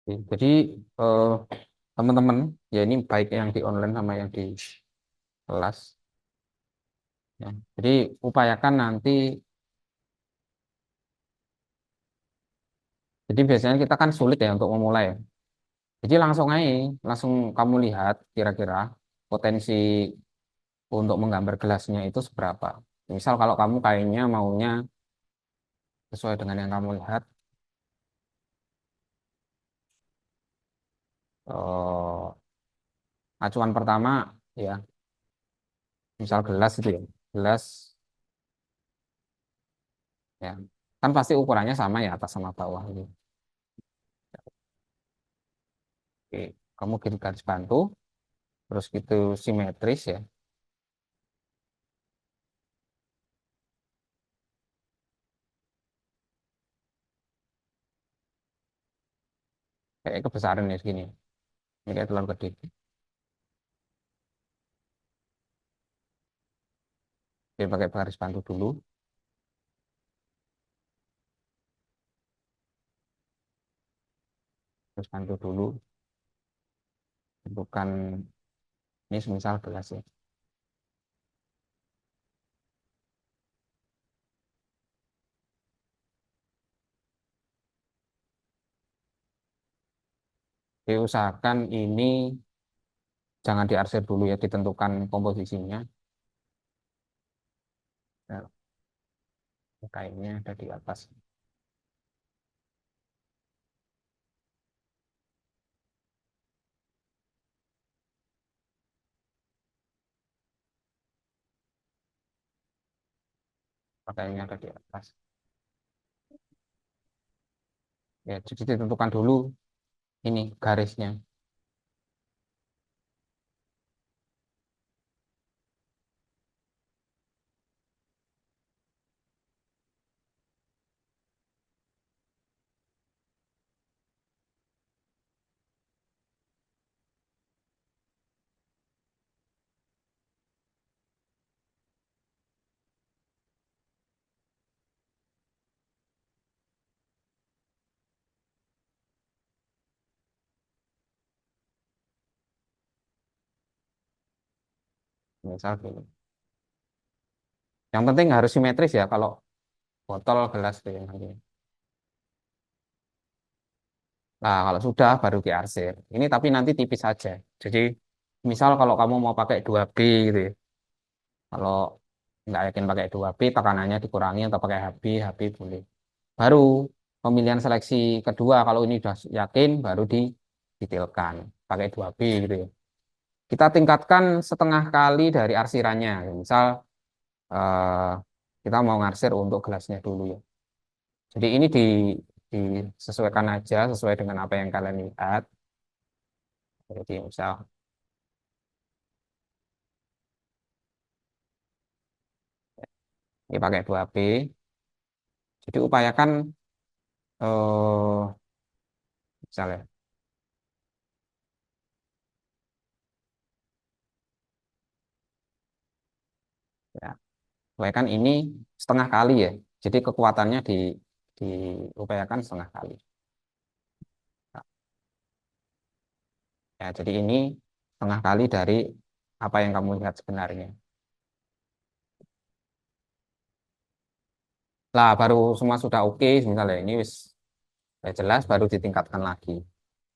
Oke, jadi eh, teman-teman, ya ini baik yang di online sama yang di kelas. Ya. Jadi upayakan nanti, jadi biasanya kita kan sulit ya untuk memulai ya. Jadi langsung aja, langsung kamu lihat kira-kira potensi untuk menggambar gelasnya itu seberapa. Misal kalau kamu kayaknya maunya sesuai dengan yang kamu lihat, eh, acuan pertama ya, misal gelas itu ya, gelas ya, kan pasti ukurannya sama ya atas sama bawah gitu. Oke, kamu kirim garis bantu, terus gitu simetris ya, kayak kebesaran ya segini, ini kayak telur gede. Jadi pakai garis bantu dulu, garis bantu dulu, tentukan ini semisal gelas ya. Jadi usahakan ini jangan diarsir dulu ya, ditentukan komposisinya. Nah, kainnya ada di atas. Pakainya ada di atas. Ya, jadi ditentukan dulu ini garisnya. Misal gini. Yang penting harus simetris ya kalau botol gelas tuh yang nanti. Nah, kalau sudah baru diarsir. Ini tapi nanti tipis saja. Jadi misal kalau kamu mau pakai 2B gitu ya. Kalau nggak yakin pakai 2B, tekanannya dikurangi atau pakai HB boleh. Baru pemilihan seleksi kedua kalau ini sudah yakin baru didetailkan pakai 2B gitu ya. Kita tingkatkan setengah kali dari arsirannya. Misal eh, kita mau ngarsir untuk gelasnya dulu ya. Jadi ini disesuaikan aja sesuai dengan apa yang kalian lihat. Jadi misal ini pakai 2B. Jadi upayakan misalnya ya, upayakan ini setengah kali ya. Jadi kekuatannya diupayakan setengah kali. Nah, ya, jadi ini setengah kali dari apa yang kamu lihat sebenarnya. Lah baru semua sudah oke, misalnya ini wis ya jelas baru ditingkatkan lagi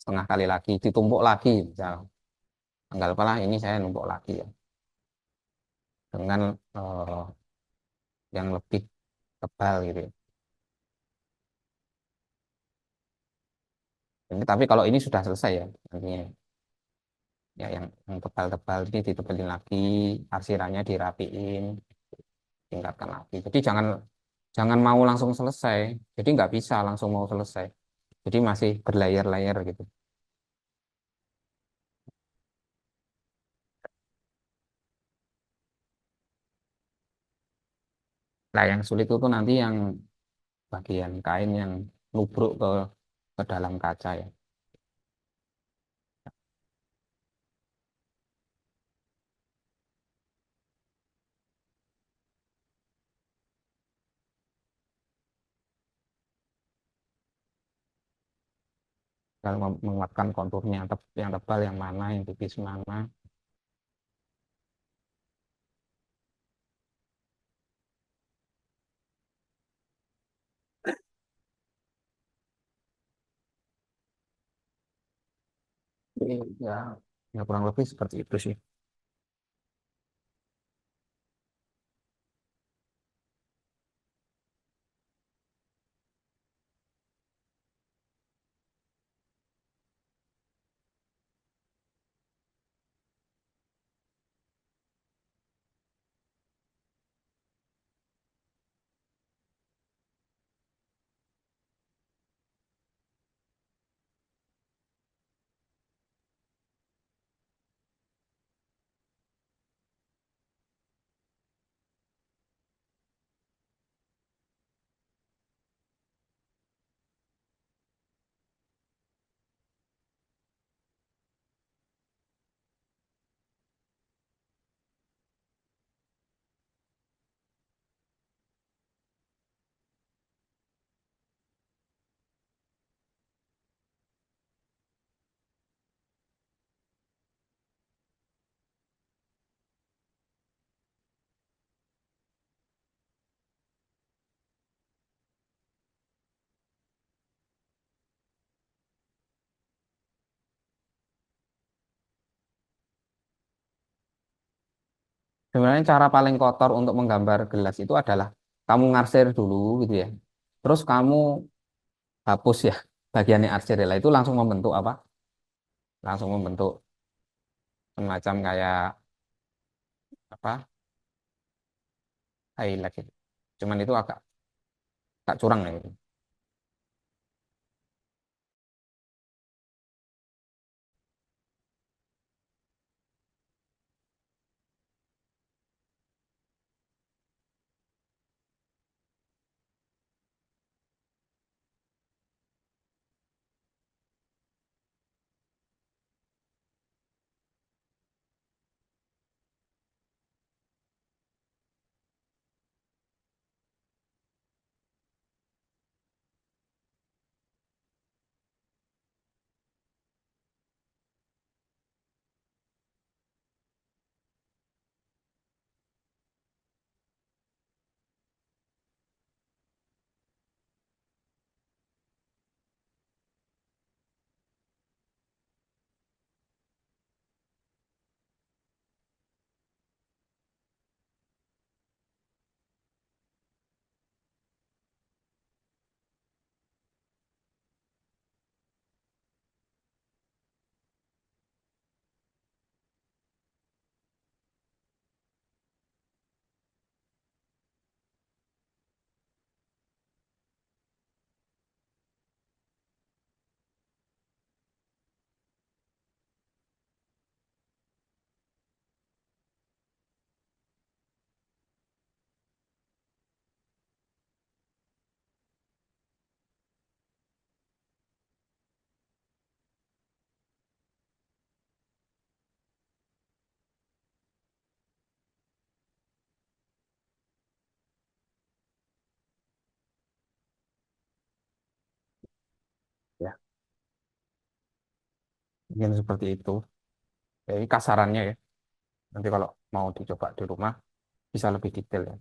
setengah kali lagi, ditumpuk lagi misal. Tanggal apalah ini saya numpuk lagi ya dengan eh, yang lebih tebal gitu ya. Ini, tapi kalau ini sudah selesai ya, artinya ya yang tebal-tebal ini ditebelin lagi, arsirannya dirapiin, tingkatkan lagi. Jadi jangan jangan mau langsung selesai. Jadi nggak bisa langsung mau selesai. Jadi masih berlayar-layar gitu. Nah, yang sulit itu nanti yang bagian kain yang nubruk ke dalam kaca ya. tinggal menguatkan konturnya, yang tebal yang mana, yang tipis mana. Jadi ya, ya kurang lebih seperti itu sih. Sebenarnya cara paling kotor untuk menggambar gelas itu adalah kamu ngarsir dulu gitu ya. Terus kamu hapus ya bagiannya arsir lah itu langsung membentuk apa? Langsung membentuk semacam kayak apa? Highlight gitu. Cuman itu agak curang ya gitu. Ya, mungkin seperti itu. Jadi kasarannya ya. Nanti kalau mau dicoba di rumah bisa lebih detail ya.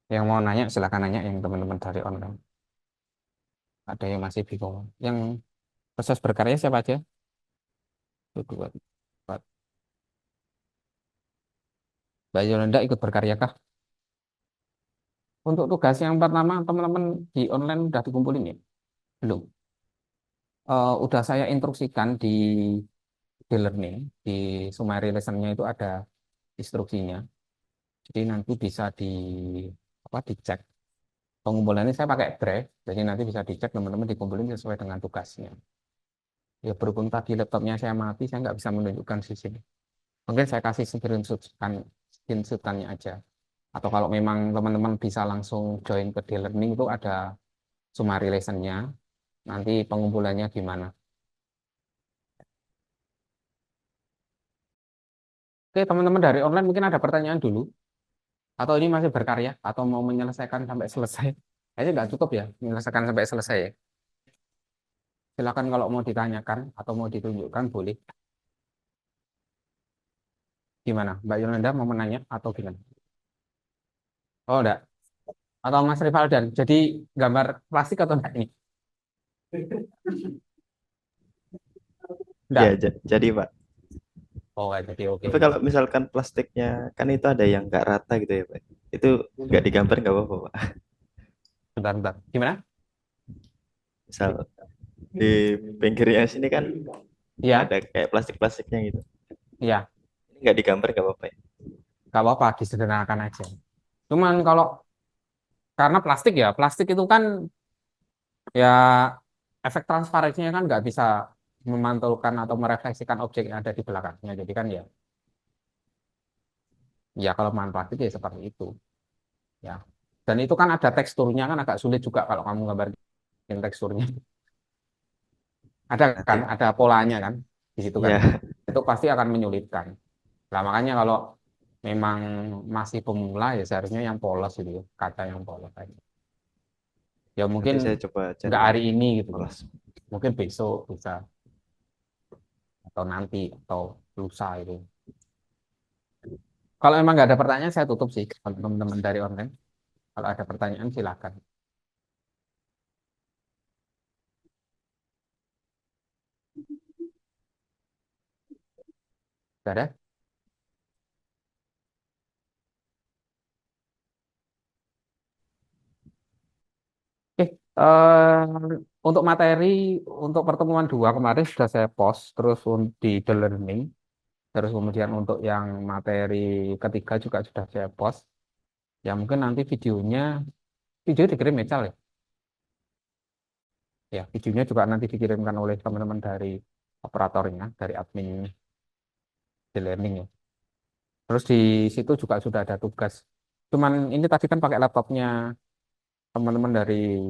Yang mau nanya silakan nanya yang teman-teman dari online. Ada yang masih bingung. Yang proses berkarya siapa aja? Satu, dua, empat. Mbak Yolanda ikut berkarya kah? Untuk tugas yang pertama teman-teman di online udah dikumpulin ya? Belum. Udah saya instruksikan di learning, di summary lesson-nya itu ada instruksinya. Jadi nanti bisa dicek. Pengumpulannya saya pakai Drive, jadi nanti bisa dicek teman-teman dikumpulin sesuai dengan tugasnya. Ya berhubung tadi laptopnya saya mati, saya nggak bisa menunjukkan di sini. Mungkin saya kasih screenshot-nya aja. Atau kalau memang teman-teman bisa langsung join ke D-Learning itu ada summary lesson-nya, nanti pengumpulannya gimana. Oke, teman-teman dari online mungkin ada pertanyaan dulu. Atau ini masih berkarya, atau mau menyelesaikan sampai selesai. Kayaknya nggak cukup ya, menyelesaikan sampai selesai ya. Silakan kalau mau ditanyakan atau mau ditunjukkan boleh. Gimana? Mbak Yolanda mau menanya atau gimana? Oh, enggak. Atau Mas Rivaldan, jadi gambar plastik atau enggak ini? Ya, Enggak. jadi Pak. Oh, enggak jadi oke. Tapi kalau misalkan plastiknya kan itu ada yang nggak rata gitu ya Pak. Itu nggak digambar nggak apa-apa Pak. Bentar, bentar. Gimana? Misal di pinggirnya sini kan Iya, ada kayak plastik-plastiknya gitu. iya. Ini nggak digambar nggak apa-apa ya. Nggak apa-apa, disederhanakan aja. Cuman kalau karena plastik itu kan ya efek transparansinya kan nggak bisa memantulkan atau merefleksikan objek yang ada di belakangnya. Jadi kan ya kalau bahan plastik ya seperti itu. Ya. Dan itu kan ada teksturnya kan agak sulit juga kalau kamu gambarin teksturnya. Ada kan, Nanti ada polanya kan di situ kan. ya Itu pasti akan menyulitkan. Nah, makanya kalau memang masih pemula ya seharusnya yang polos gitu ya, kaca yang polos aja. Ya mungkin nanti saya coba cari nggak yang hari ini gitu loh. polos. Mungkin besok bisa atau nanti atau lusa itu. Kalau emang nggak ada pertanyaan saya tutup sih untuk teman-teman dari online. Kalau ada pertanyaan silakan. Nggak ada? Oke, untuk materi untuk pertemuan 2 kemarin sudah saya post terus di The Learning. Terus kemudian untuk yang materi ketiga juga sudah saya post. Ya mungkin nanti video dikirim Mecal ya. Ya, videonya juga nanti dikirimkan oleh teman-teman dari operatornya, dari admin The Learning ya. Terus di situ juga sudah ada tugas. Cuman ini tadi kan pakai laptopnya teman-teman dari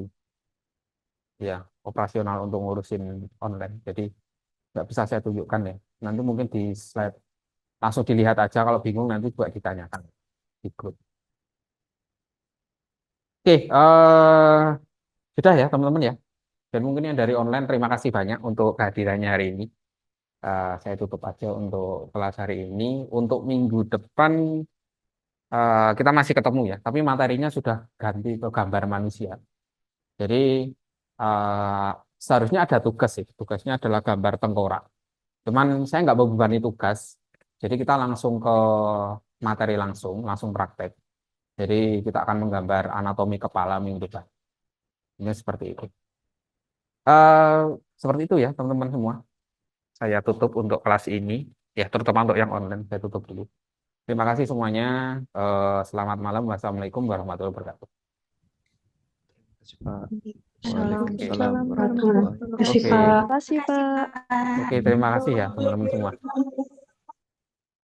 ya operasional untuk ngurusin online. Jadi nggak bisa saya tunjukkan ya. Nanti mungkin di slide langsung dilihat aja kalau bingung nanti juga ditanyakan di grup. Oke, sudah ya teman-teman ya. Dan mungkin yang dari online terima kasih banyak untuk kehadirannya hari ini. Saya tutup aja untuk kelas hari ini. Untuk minggu depan kita masih ketemu ya, tapi materinya sudah ganti ke gambar manusia. Jadi eh, seharusnya ada tugas sih. Tugasnya adalah gambar tengkorak. Cuman saya nggak membebani tugas. Jadi kita langsung ke materi langsung praktek. Jadi kita akan menggambar anatomi kepala minggu depan. Ini seperti itu. Eh, Seperti itu ya teman-teman semua. Saya tutup untuk kelas ini. Ya terutama untuk yang online saya tutup dulu. Terima kasih semuanya. Selamat malam. Wassalamualaikum warahmatullahi wabarakatuh. Pak. Waalaikumsalam Waalaikumsalam warahmatullahi warahmatullahi Terima kasih, Oke, wabarakatuh. Pak. Terima kasih, Pak. oke, terima kasih ya teman-teman semua.